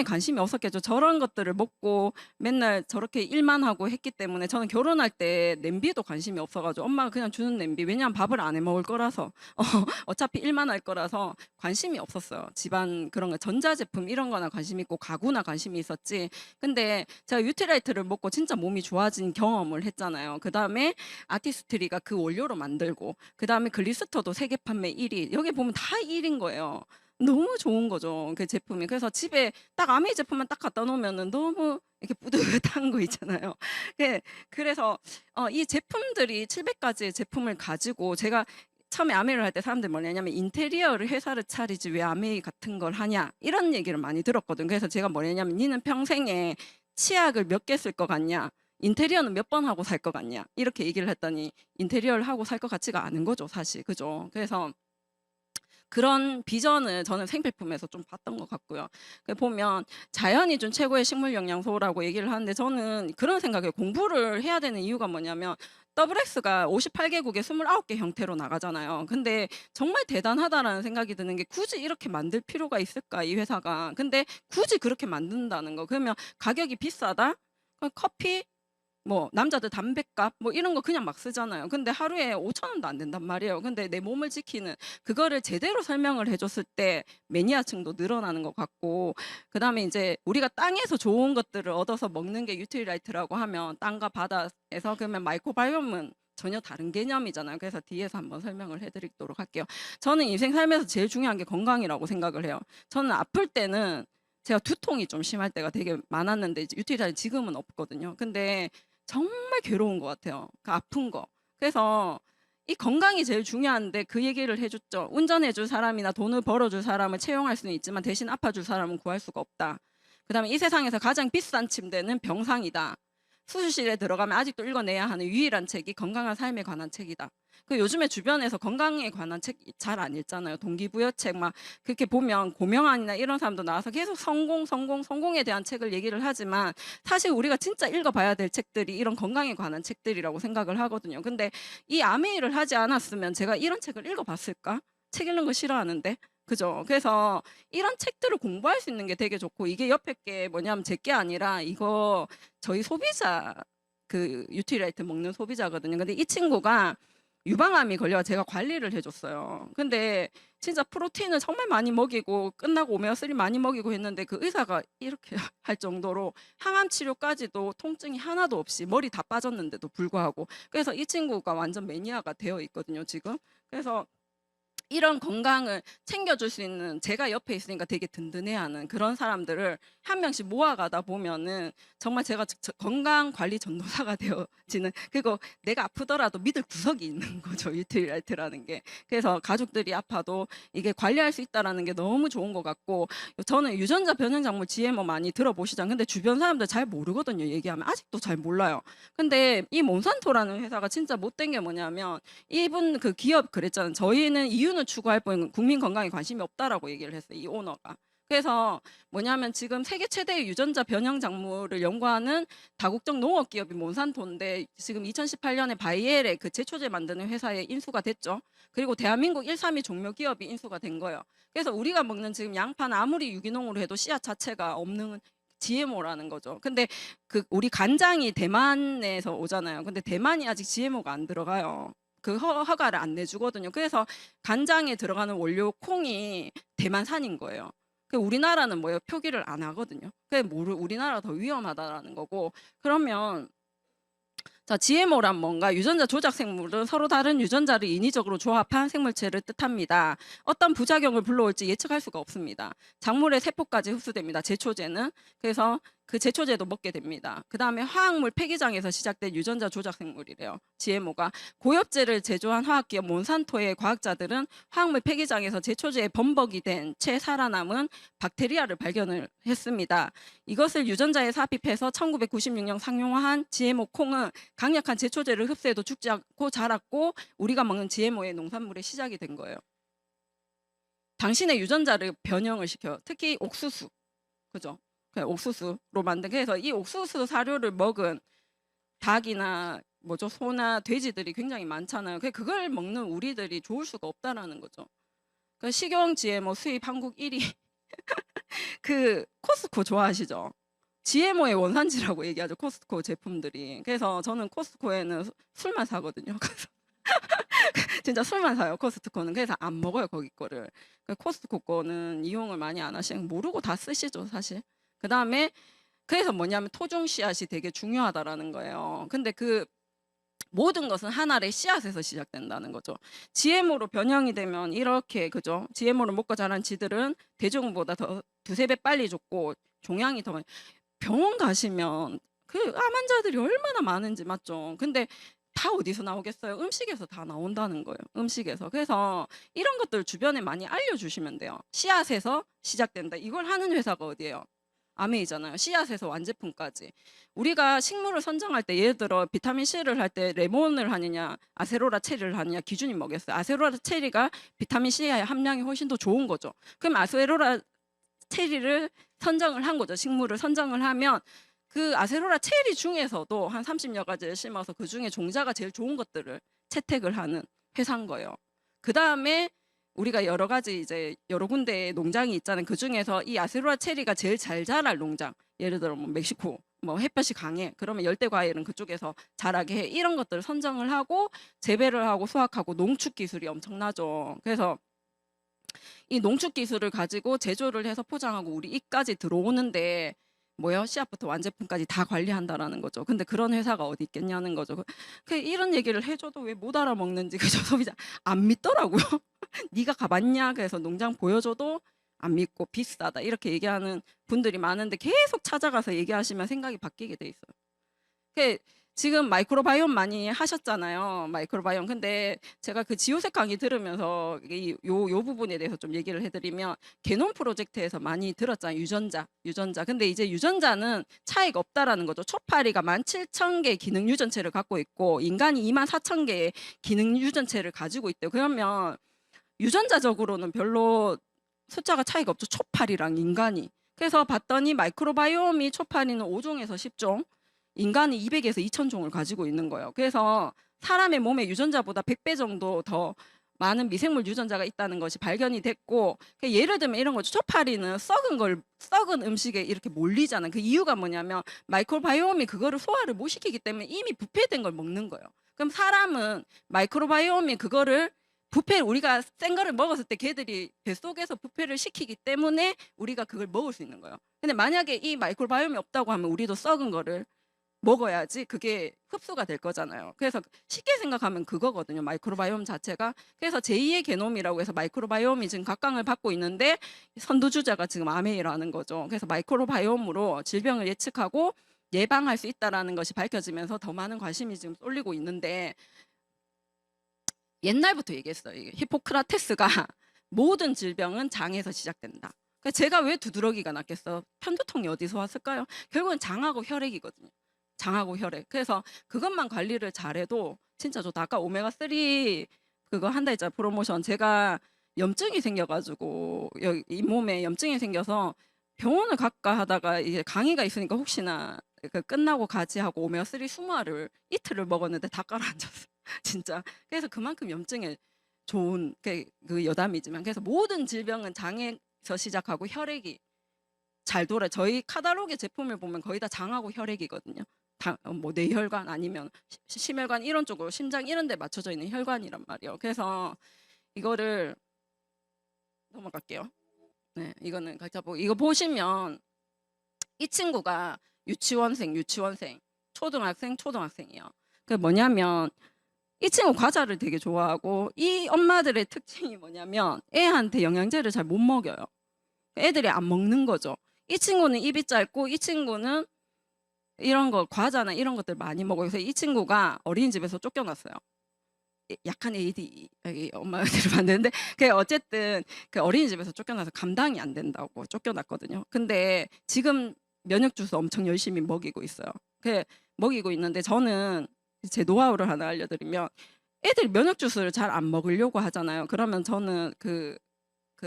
관심이 없었겠죠. 저런 것들을 먹고 맨날 저렇게 일만 하고 했기 때문에 저는 결혼할 때 냄비도 관심이 없어가지고 엄마가 그냥 주는 냄비, 왜냐하면 밥을 안 해 먹을 거라서 어차피 일만 할 거라서 관심이 없었어요. 집안 그런 거 전자제품 이런 거나 관심 있고 가구나 관심이 있었지. 근데 제가 유티라이트를 먹고 진짜 몸이 좋아진 경험을 했잖아요. 그 다음에 아티스트리가 그 원료로 만들고, 그 다음에 글리스터도 세계 판매 1위, 여기 보면 다 1위인 거예요. 너무 좋은 거죠, 그 제품이. 그래서 집에 딱 아메이 제품만 딱 갖다 놓으면은 너무 이렇게 뿌듯한 거 있잖아요. 그래서 이 제품들이 700가지의 제품을 가지고, 제가 처음에 아메이를 할 때 사람들이 뭐냐면 인테리어를 회사를 차리지 왜 아메이 같은 걸 하냐 이런 얘기를 많이 들었거든. 그래서 제가 뭐냐면 니는 평생에 치약을 몇 개 쓸 것 같냐, 인테리어는 몇 번 하고 살 것 같냐 이렇게 얘기를 했더니 인테리어를 하고 살 것 같지가 않은 거죠, 사실. 그죠? 그래서 그런 비전을 저는 생필품에서 좀 봤던 것 같고요. 보면 자연이 준 최고의 식물 영양소라고 얘기를 하는데 저는 그런 생각이에요. 공부를 해야 되는 이유가 뭐냐면 WX가 58개국에 29개 형태로 나가잖아요. 근데 정말 대단하다라는 생각이 드는 게, 굳이 이렇게 만들 필요가 있을까 이 회사가. 근데 굳이 그렇게 만든다는 거, 그러면 가격이 비싸다? 그럼 커피, 뭐 남자들 담뱃값 뭐 이런 거 그냥 막 쓰잖아요. 근데 하루에 5,000원도 안 된단 말이에요. 근데 내 몸을 지키는 그거를 제대로 설명을 해줬을 때 매니아층도 늘어나는 것 같고, 그 다음에 이제 우리가 땅에서 좋은 것들을 얻어서 먹는 게 유틸라이트라고 하면 땅과 바다에서, 그러면 마이크로바이옴은 전혀 다른 개념이잖아요. 그래서 뒤에서 한번 설명을 해드리도록 할게요. 저는 인생 살면서 제일 중요한 게 건강이라고 생각을 해요. 저는 아플 때는 제가 두통이 좀 심할 때가 되게 많았는데 유틸라이트 지금은 없거든요. 근데 정말 괴로운 것 같아요. 그 아픈 거. 그래서 이 건강이 제일 중요한데 그 얘기를 해줬죠. 운전해줄 사람이나 돈을 벌어줄 사람을 채용할 수는 있지만 대신 아파줄 사람은 구할 수가 없다. 그다음에 이 세상에서 가장 비싼 침대는 병상이다. 수술실에 들어가면 아직도 읽어내야 하는 유일한 책이 건강한 삶에 관한 책이다. 그 요즘에 주변에서 건강에 관한 책 잘 안 읽잖아요. 동기부여책 막 그렇게 보면 고명환이나 이런 사람도 나와서 계속 성공에 대한 책을 얘기를 하지만 사실 우리가 진짜 읽어봐야 될 책들이 이런 건강에 관한 책들이라고 생각을 하거든요. 근데 이 아메이를 하지 않았으면 제가 이런 책을 읽어봤을까? 책 읽는 거 싫어하는데. 그죠? 그래서 이런 책들을 공부할 수 있는 게 되게 좋고 이게 옆에 게 뭐냐면 제 게 아니라 이거 저희 소비자 그 뉴트리라이트 먹는 소비자거든요. 근데 이 친구가 유방암이 걸려 제가 관리를 해줬어요. 근데 진짜 프로틴을 정말 많이 먹이고 끝나고 오메가3 많이 먹이고 했는데 그 의사가 이렇게 할 정도로 항암 치료까지도 통증이 하나도 없이 머리 다 빠졌는데도 불구하고 그래서 이 친구가 완전 매니아가 되어 있거든요, 지금. 그래서 이런 건강을 챙겨줄 수 있는 제가 옆에 있으니까 되게 든든해하는 그런 사람들을 한 명씩 모아가다 보면은 정말 제가 건강관리 전도사가 되어지는 그리고 내가 아프더라도 믿을 구석이 있는 거죠. 뉴트리라이트라는 게. 그래서 가족들이 아파도 이게 관리할 수 있다는 게 너무 좋은 것 같고 저는 유전자 변형작물 GMO 많이 들어보시잖아요. 근데 주변 사람들 잘 모르거든요. 얘기하면 아직도 잘 몰라요. 근데 이 몬산토라는 회사가 진짜 못된 게 뭐냐면 이분 그 기업 그랬잖아요. 저희는 이유는 추구할 뿐 국민 건강에 관심이 없다라고 얘기를 했어요. 이 오너가. 그래서 뭐냐면 지금 세계 최대의 유전자 변형 작물을 연구하는 다국적 농업 기업이 몬산토인데 지금 2018년에 바이엘의 그 제초제 만드는 회사에 인수가 됐죠. 그리고 대한민국 132 종묘 기업이 인수가 된 거예요. 그래서 우리가 먹는 지금 양파는 아무리 유기농으로 해도 씨앗 자체가 없는 GMO라는 거죠. 근데 그 우리 간장이 대만에서 오잖아요. 근데 대만이 아직 GMO가 안 들어가요. 그 허가를 안 내주거든요. 그래서 간장에 들어가는 원료 콩이 대만산인 거예요. 그 우리나라는 뭐예요? 표기를 안 하거든요. 그게 우리나라가 더 위험하다라는 거고. 그러면 자, GMO란 뭔가 유전자 조작 생물은 서로 다른 유전자를 인위적으로 조합한 생물체를 뜻합니다. 어떤 부작용을 불러올지 예측할 수가 없습니다. 작물의 세포까지 흡수됩니다. 제초제는. 그래서 그 제초제도 먹게 됩니다. 그 다음에 화학물 폐기장에서 시작된 유전자 조작 생물이래요. GMO가. 고엽제를 제조한 화학기업 몬산토의 과학자들은 화학물 폐기장에서 제초제에 범벅이 된 채 살아남은 박테리아를 발견을 했습니다. 이것을 유전자에 삽입해서 1996년 상용화한 GMO 콩은 강력한 제초제를 흡수해도 죽지 않고 자랐고 우리가 먹는 GMO의 농산물의 시작이 된 거예요. 당신의 유전자를 변형을 시켜요. 특히 옥수수. 그죠? 옥수수로 만든 그래서 이 옥수수 사료를 먹은 닭이나 뭐죠 소나 돼지들이 굉장히 많잖아요. 그걸 먹는 우리들이 좋을 수가 없다라는 거죠. 그 식용 GMO 수입 한국 1위 그 코스코 좋아하시죠? GMO의 원산지라고 얘기하죠. 코스트코 제품들이. 그래서 저는 코스트코에는 술만 사거든요. 그래서 진짜 술만 사요. 코스트코는. 그래서 안 먹어요. 거기 거를. 코스트코 거는 이용을 많이 안 하시는 모르고 다 쓰시죠. 사실. 그 다음에 그래서 뭐냐면 토종 씨앗이 되게 중요하다라는 거예요. 근데 그 모든 것은 한 알의 씨앗에서 시작된다는 거죠. GMO로 변형이 되면 이렇게 그죠? GMO를 먹고 자란 쥐들은 대중보다 더 두세 배 빨리 죽고 종양이 더 많이 병원 가시면 그 암 환자들이 얼마나 많은지 맞죠? 근데 다 어디서 나오겠어요? 음식에서 다 나온다는 거예요. 음식에서. 그래서 이런 것들 주변에 많이 알려주시면 돼요. 씨앗에서 시작된다. 이걸 하는 회사가 어디예요? 아메이잖아요. 씨앗에서 완제품까지. 우리가 식물을 선정할 때 예를 들어 비타민 C를 할 때 레몬을 하느냐 아세로라 체리를 하느냐 기준이 뭐겠어요? 아세로라 체리가 비타민 C의 함량이 훨씬 더 좋은 거죠. 그럼 아세로라 체리를 선정을 한 거죠. 식물을 선정을 하면 그 아세로라 체리 중에서도 한 30여 가지를 심어서 그 중에 종자가 제일 좋은 것들을 채택을 하는 회사인 거예요. 그 다음에 우리가 여러 가지 이제 여러 군데 농장이 있잖아요. 그 중에서 이 아세로라 체리가 제일 잘 자랄 농장, 예를 들어 뭐 멕시코, 뭐 햇볕이 강해. 그러면 열대 과일은 그쪽에서 자라게 해. 이런 것들을 선정을 하고 재배를 하고 수확하고 농축 기술이 엄청나죠. 그래서 이 농축 기술을 가지고 제조를 해서 포장하고 우리 입까지 들어오는데 뭐요? 씨앗부터 완제품까지 다 관리한다라는 거죠. 근데 그런 회사가 어디 있겠냐는 거죠. 이런 얘기를 해줘도 왜 못 알아먹는지 그저 소비자 안 믿더라고요. 네가 가봤냐? 그래서 농장 보여줘도 안 믿고 비싸다 이렇게 얘기하는 분들이 많은데 계속 찾아가서 얘기하시면 생각이 바뀌게 돼 있어요. 지금 마이크로바이옴 많이 하셨잖아요. 마이크로바이옴. 근데 제가 그 지효색 강의 들으면서 요 부분에 대해서 좀 얘기를 해드리면 게놈 프로젝트에서 많이 들었잖아요. 유전자. 근데 이제 유전자는 차이가 없다라는 거죠. 초파리가 17,000개 기능 유전체를 갖고 있고 인간이 24,000개의 기능 유전체를 가지고 있대요. 그러면 유전자적으로는 별로 숫자가 차이가 없죠. 초파리랑 인간이. 그래서 봤더니 마이크로바이옴이 초파리는 5종에서 10종, 인간이 200에서 2000종을 가지고 있는 거예요. 그래서 사람의 몸에 유전자보다 100배 정도 더 많은 미생물 유전자가 있다는 것이 발견이 됐고, 예를 들면 이런 거죠. 초파리는 썩은 음식에 이렇게 몰리잖아요. 그 이유가 뭐냐면 마이크로바이옴이 그거를 소화를 못 시키기 때문에 이미 부패된 걸 먹는 거예요. 그럼 사람은 마이크로바이옴이 그거를 우리가 센 거를 먹었을 때 걔들이 뱃속에서 부패를 시키기 때문에 우리가 그걸 먹을 수 있는 거예요. 근데 만약에 이 마이크로바이옴이 없다고 하면 우리도 썩은 거를 먹어야지 그게 흡수가 될 거잖아요. 그래서 쉽게 생각하면 그거거든요. 마이크로바이옴 자체가. 그래서 제2의 게놈이라고 해서 마이크로바이옴이 지금 각광을 받고 있는데 선두주자가 지금 아메이라는 거죠. 그래서 마이크로바이옴으로 질병을 예측하고 예방할 수 있다는 것이 밝혀지면서 더 많은 관심이 지금 쏠리고 있는데, 옛날부터 얘기했어요. 이게 히포크라테스가 모든 질병은 장에서 시작된다. 제가 왜 두드러기가 났겠어? 편두통이 어디서 왔을까요? 결국은 장하고 혈액이거든요. 장하고 혈액. 그래서 그것만 관리를 잘해도 진짜 좋다. 아까 오메가3 그거 한 달짜 프로모션, 제가 염증이 생겨가지고 이 몸에 염증이 생겨서 병원을 갈까 하다가 이제 강의가 있으니까 혹시나 끝나고 가지 하고 오메가3 20알을 이틀을 먹었는데 다 깔아앉았어요. 진짜. 그래서 그만큼 염증에 좋은 그 여담이지만, 그래서 모든 질병은 장에서 시작하고 혈액이 잘 돌아. 저희 카탈로그 제품을 보면 거의 다 장하고 혈액이거든요. 뭐 뇌혈관 아니면 심혈관 이런 쪽으로 심장 이런 데 맞춰져 있는 혈관이란 말이에요. 그래서 이거를 넘어갈게요. 네, 이거는 각자 보고, 이거 보시면 이 친구가 유치원생, 초등학생이에요. 그 뭐냐면 이 친구 과자를 되게 좋아하고, 이 엄마들의 특징이 뭐냐면 애한테 영양제를 잘 못 먹여요. 애들이 안 먹는 거죠. 이 친구는 입이 짧고 이 친구는 이런 거 과자나 이런 것들 많이 먹어요. 그래서 이 친구가 어린이집에서 쫓겨났어요. 약한 AD 엄마들을 봤는데, 어쨌든 그 어린이집에서 쫓겨나서 감당이 안 된다고 쫓겨났거든요. 근데 지금 면역 주스 엄청 열심히 먹이고 있어요. 먹이고 있는데, 저는 제 노하우를 하나 알려드리면, 애들 면역 주스를 잘 안 먹으려고 하잖아요. 그러면 저는 그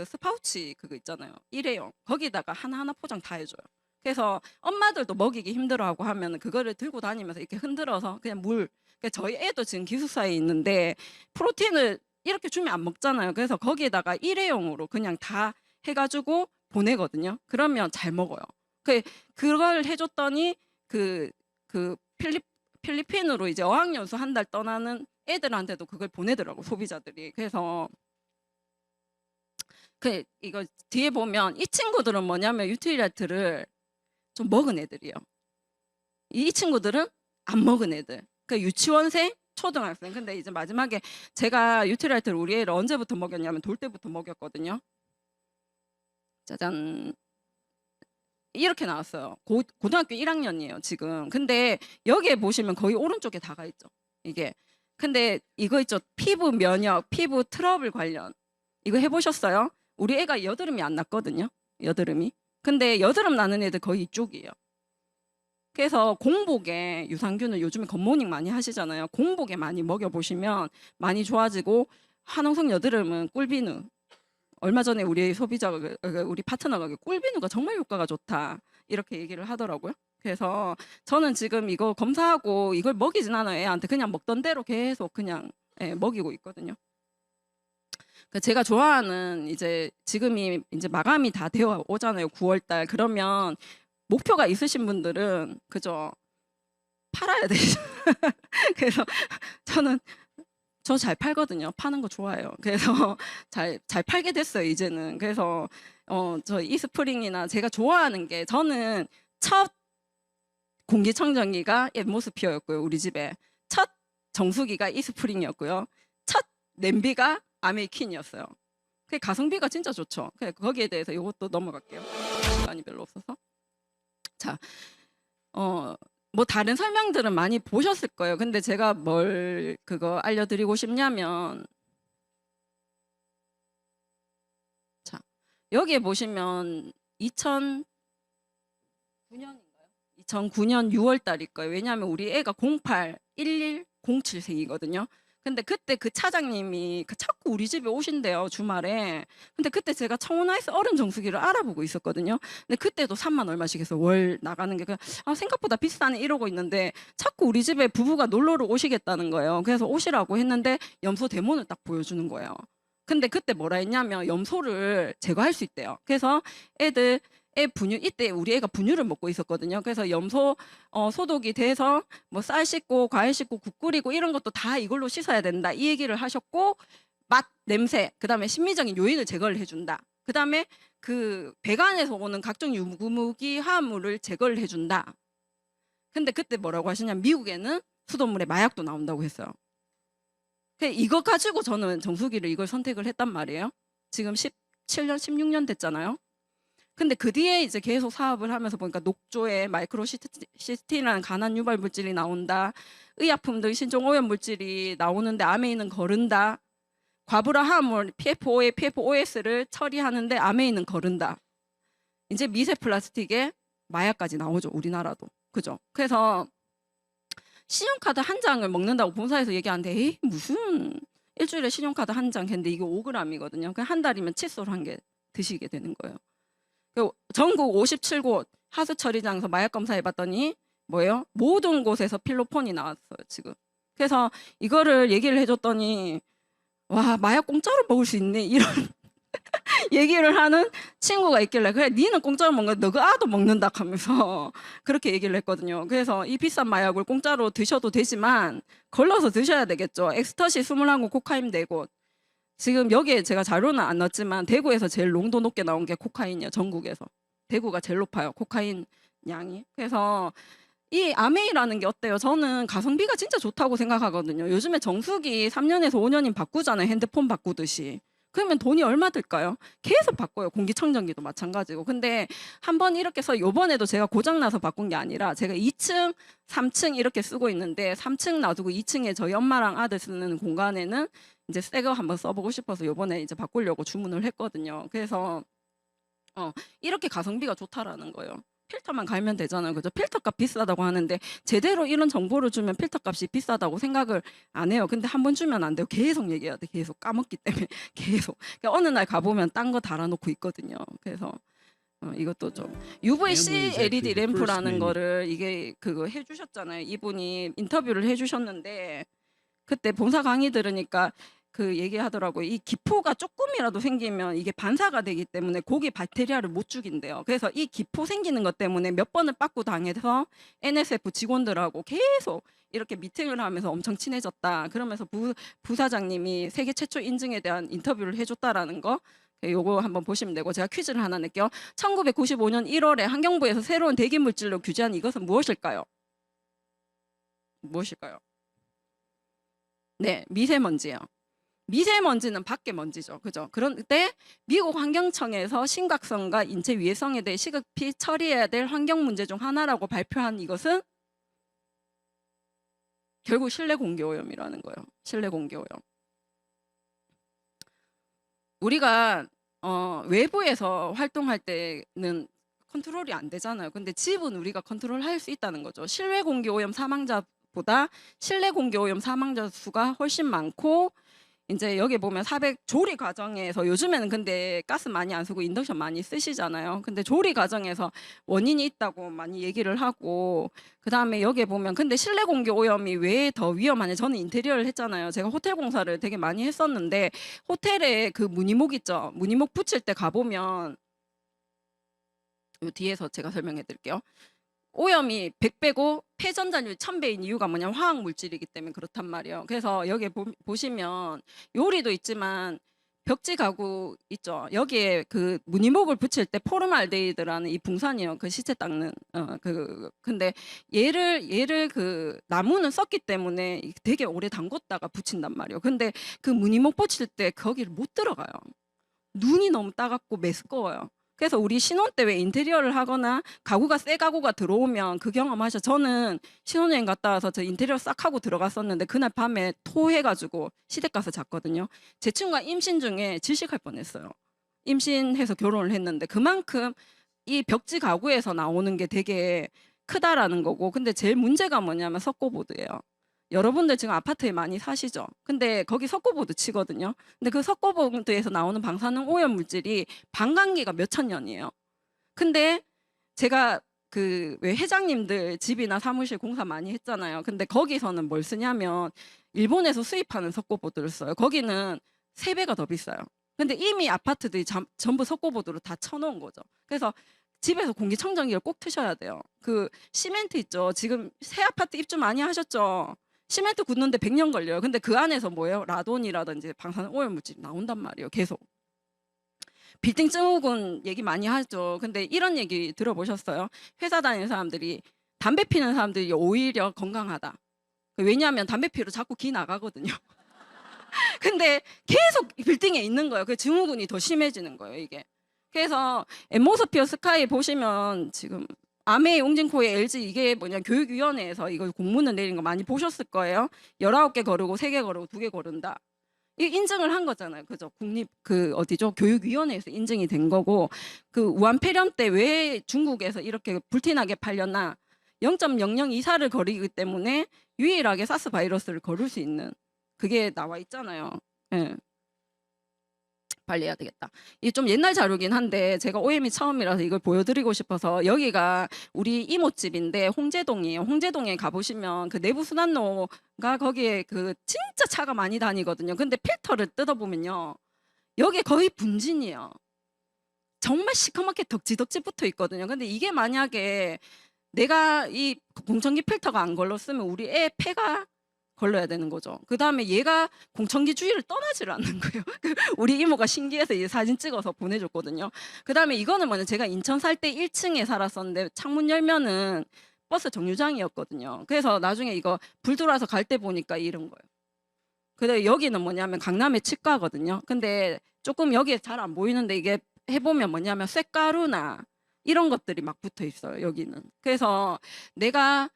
스파우치 그거 있잖아요. 일회용. 거기다가 하나하나 포장 다 해줘요. 그래서 엄마들도 먹이기 힘들어하고 하면 그거를 들고 다니면서 이렇게 흔들어서 그냥 물. 저희 애도 지금 기숙사에 있는데 프로틴을 이렇게 주면 안 먹잖아요. 그래서 거기에다가 일회용으로 그냥 다 해가지고 보내거든요. 그러면 잘 먹어요. 그걸 해줬더니 필리핀으로 이제 어학연수 한 달 떠나는 애들한테도 그걸 보내더라고, 소비자들이. 그래서 이거 뒤에 보면 이 친구들은 뭐냐면 유틸라이트를 좀 먹은 애들이에요. 이 친구들은 안 먹은 애들. 유치원생, 초등학생. 근데 이제 마지막에 제가 유틸라이트를 우리 애를 언제부터 먹였냐면 돌 때부터 먹였거든요. 짜잔. 이렇게 나왔어요. 고등학교 1학년이에요, 지금. 근데 여기에 보시면 거의 오른쪽에 다가 있죠. 이게. 근데 이거 있죠. 피부 면역, 피부 트러블 관련. 이거 해보셨어요? 우리 애가 여드름이 안 났거든요. 여드름이. 근데 여드름 나는 애들 거의 이쪽이에요. 그래서 공복에 유산균을 요즘에 굿모닝 많이 하시잖아요. 공복에 많이 먹여보시면 많이 좋아지고, 화농성 여드름은 꿀비누. 얼마 전에 우리 소비자가, 우리 파트너가 꿀비누가 정말 효과가 좋다 이렇게 얘기를 하더라고요. 그래서 저는 지금 이거 검사하고 이걸 먹이진 않아요. 애한테 그냥 먹던 대로 계속 그냥 먹이고 있거든요. 제가 좋아하는 이제 지금이 이제 마감이 다 되어 오잖아요. 9월달. 그러면 목표가 있으신 분들은 그죠, 팔아야 되죠. 그래서 저는 저 잘 팔거든요. 파는 거 좋아해요. 그래서 잘 팔게 됐어요, 이제는. 그래서 저 이스프링이나 제가 좋아하는 게, 저는 첫 공기청정기가 앳모스피어였고요, 우리 집에. 첫 정수기가 이스프링이었고요. 첫 냄비가 아메이킨이었어요. 그 가성비가 진짜 좋죠. 거기에 대해서 이것도 넘어갈게요. 시간이 별로 없어서. 자, 뭐 다른 설명들은 많이 보셨을 거예요. 근데 제가 뭘 그거 알려드리고 싶냐면, 자, 여기에 보시면 2009년인가요? 2009년 6월 달일 거예요. 왜냐하면 우리 애가 08, 11, 07생이거든요. 근데 그때 그 차장님이 자꾸 우리 집에 오신대요, 주말에. 근데 그때 제가 청혼하이스 어른 정수기를 알아보고 있었거든요. 근데 그때도 3만 얼마씩 해서 월 나가는 게 생각보다 비싸네 이러고 있는데 자꾸 우리 집에 부부가 놀러를 오시겠다는 거예요. 그래서 오시라고 했는데 염소 데모를 딱 보여주는 거예요. 근데 그때 뭐라 했냐면 염소를 제거할 수 있대요. 그래서 애 분유, 이때 우리 애가 분유를 먹고 있었거든요. 그래서 염소 소독이 돼서 뭐 쌀 씻고 과일 씻고 국 끓이고 이런 것도 다 이걸로 씻어야 된다, 이 얘기를 하셨고, 맛, 냄새, 그다음에 심미적인 요인을 제거를 해준다. 그다음에 그 배관에서 오는 각종 유구무기 화합물을 제거를 해준다. 근데 그때 뭐라고 하시냐면 미국에는 수돗물에 마약도 나온다고 했어요. 이거 가지고 저는 정수기를 이걸 선택을 했단 말이에요. 지금 17년, 16년 됐잖아요. 근데 그 뒤에 이제 계속 사업을 하면서 보니까 녹조에 마이크로시스틴이라는 간암 유발 물질이 나온다. 의약품들 신종 오염 물질이 나오는데 아메인은 거른다. 과부라 화합물 PFOA, PFOS를 처리하는데 아메인은 거른다. 이제 미세 플라스틱에 마약까지 나오죠, 우리나라도. 그죠? 그래서 신용카드 한 장을 먹는다고 본사에서 얘기하는데, 에이, 무슨 일주일에 신용카드 한 장 했는데 이게 5g이거든요. 한 달이면 칫솔 한 개 드시게 되는 거예요. 전국 57곳 하수 처리장에서 마약 검사해봤더니 뭐예요? 모든 곳에서 필로폰이 나왔어요, 지금. 그래서 이거를 얘기를 해줬더니 와, 마약 공짜로 먹을 수 있네, 이런 얘기를 하는 친구가 있길래, 그래 니는 공짜로 먹는 거 너가 아도 먹는다 하면서 그렇게 얘기를 했거든요. 그래서 이 비싼 마약을 공짜로 드셔도 되지만 걸러서 드셔야 되겠죠. 엑스터시 21곳, 코카인 4곳. 지금 여기에 제가 자료는 안 넣었지만 대구에서 제일 농도 높게 나온 게 코카인이에요. 전국에서. 대구가 제일 높아요, 코카인 양이. 그래서 이 아메이라는 게 어때요? 저는 가성비가 진짜 좋다고 생각하거든요. 요즘에 정수기 3년에서 5년이면 바꾸잖아요, 핸드폰 바꾸듯이. 그러면 돈이 얼마 들까요? 계속 바꿔요. 공기청정기도 마찬가지고. 근데 한번 이렇게 해서 요번에도 제가 고장나서 바꾼 게 아니라 제가 2층, 3층 이렇게 쓰고 있는데 3층 놔두고 2층에 저희 엄마랑 아들 쓰는 공간에는 이제 새 거 한번 써보고 싶어서 요번에 이제 바꾸려고 주문을 했거든요. 그래서 이렇게 가성비가 좋다라는 거예요. 필터만 갈면 되잖아요. 그죠? 필터값 비싸다고 하는데 제대로 이런 정보를 주면 필터값이 비싸다고 생각을 안 해요. 근데 한 번 주면 안 돼요. 계속 얘기해야 돼. 계속 까먹기 때문에 계속. 그러니까 어느 날 가보면 딴 거 달아놓고 있거든요. 그래서 이것도 좀 UVC LED 램프라는 거를 이게 그거 해주셨잖아요. 이분이 인터뷰를 해주셨는데 그때 본사 강의 들으니까 그 얘기하더라고요. 이 기포가 조금이라도 생기면 이게 반사가 되기 때문에 고기 박테리아를 못 죽인대요. 그래서 이 기포 생기는 것 때문에 몇 번을 빠꾸 당해서 NSF 직원들하고 계속 이렇게 미팅을 하면서 엄청 친해졌다. 그러면서 부사장님이 세계 최초 인증에 대한 인터뷰를 해줬다라는 거, 요거 한번 보시면 되고, 제가 퀴즈를 하나 낼게요. 1995년 1월에 환경부에서 새로운 대기물질로 규제한 이것은 무엇일까요? 무엇일까요? 네, 미세먼지예요. 미세먼지는 밖에 먼지죠. 그죠? 그런데 미국 환경청에서 심각성과 인체 위해성에 대해 시급히 처리해야 될 환경 문제 중 하나라고 발표한 이것은 결국 실내 공기 오염이라는 거예요. 실내 공기 오염. 우리가 외부에서 활동할 때는 컨트롤이 안 되잖아요. 근데 집은 우리가 컨트롤할 수 있다는 거죠. 실외 공기 오염 사망자보다 실내 공기 오염 사망자 수가 훨씬 많고, 이제 여기 보면 400 조리 과정에서 요즘에는 근데 가스 많이 안 쓰고 인덕션 많이 쓰시잖아요. 근데 조리 과정에서 원인이 있다고 많이 얘기를 하고, 그다음에 여기 보면 근데 실내 공기 오염이 왜 더 위험하냐? 저는 인테리어를 했잖아요. 제가 호텔 공사를 되게 많이 했었는데 호텔에 그 무늬목 있죠. 무늬목 붙일 때 가보면 요 뒤에서 제가 설명해 드릴게요. 오염이 100배고 폐전자율 1000배인 이유가 뭐냐면 화학 물질이기 때문에 그렇단 말이에요. 그래서 여기 보시면 요리도 있지만 벽지 가구 있죠. 여기에 그 무늬목을 붙일 때 포름알데히드라는 이 붕산이요. 그 시체 닦는 근데 얘를 그 나무는 썼기 때문에 되게 오래 담궜다가 붙인단 말이에요. 근데 그 무늬목 붙일 때 거기를 못 들어가요. 눈이 너무 따갑고 메스꺼워요. 그래서 우리 신혼 때 왜 인테리어를 하거나 가구가 새 가구가 들어오면 그 경험하셔. 저는 신혼여행 갔다 와서 저 인테리어 싹 하고 들어갔었는데 그날 밤에 토해가지고 시댁 가서 잤거든요. 제 친구가 임신 중에 질식할 뻔했어요. 임신해서 결혼을 했는데 그만큼 이 벽지 가구에서 나오는 게 되게 크다라는 거고. 근데 제일 문제가 뭐냐면 석고보드예요. 여러분들 지금 아파트에 많이 사시죠? 근데 거기 석고보드 치거든요. 근데 그 석고보드에서 나오는 방사능 오염 물질이 반감기가 몇천 년이에요. 근데 제가 그 왜 회장님들 집이나 사무실 공사 많이 했잖아요. 근데 거기서는 뭘 쓰냐면 일본에서 수입하는 석고보드를 써요. 거기는 3배가 더 비싸요. 근데 이미 아파트들이 전부 석고보드로 다 쳐놓은 거죠. 그래서 집에서 공기청정기를 꼭 트셔야 돼요. 그 시멘트 있죠. 지금 새 아파트 입주 많이 하셨죠. 시멘트 굳는데 100년 걸려요. 근데 그 안에서 뭐예요? 라돈이라든지 방사능 오염 물질이 나온단 말이에요. 계속. 빌딩 증후군 얘기 많이 하죠. 근데 이런 얘기 들어보셨어요? 회사 다니는 사람들이 담배 피는 사람들이 오히려 건강하다. 왜냐하면 담배 피로 자꾸 기 나가거든요. 근데 계속 빌딩에 있는 거예요. 그 증후군이 더 심해지는 거예요, 이게. 그래서 앰모스피어 스카이 보시면 지금 아메 옹진코의 LG 이게 뭐냐 교육위원회에서 이거 공문을 내린 거 많이 보셨을 거예요. 19개 거르고 3개 거르고 2개 거른다. 이 인증을 한 거잖아요. 그죠? 국립 그 어디죠? 교육위원회에서 인증이 된 거고 그 우한 폐렴 때 왜 중국에서 이렇게 불티나게 팔렸나? 0.00 이사를 거리기 때문에 유일하게 사스 바이러스를 거를 수 있는 그게 나와 있잖아요. 예. 빨리 해야 되겠다. 이게 좀 옛날 자료긴 한데 제가 OM이 처음이라서 이걸 보여드리고 싶어서 여기가 우리 이모집인데 홍제동이에요. 홍제동에 가보시면 그 내부 순환로가 거기에 그 진짜 차가 많이 다니거든요. 근데 필터를 뜯어보면요. 여기 거의 분진이에요. 정말 시커멓게 덕지덕지 붙어 있거든요. 근데 이게 만약에 내가 이 공청기 필터가 안 걸렸으면 우리 애 폐가 걸러야 되는 거죠. 그 다음에 얘가 공청기 주위를 떠나지를 않는 거예요. 우리 이모가 신기해서 이 사진 찍어서 보내줬거든요. 그 다음에 이거는 뭐냐 제가 인천 살 때 1층에 살았었는데 창문 열면은 버스 정류장이었거든요. 그래서 나중에 이거 불 들어와서 갈 때 보니까 이런 거예요. 근데 여기는 뭐냐면 강남의 치과거든요. 근데 조금 여기에 잘 안 보이는데 이게 해보면 뭐냐면 쇳가루나 이런 것들이 막 붙어 있어요. 여기는. 그래서 내가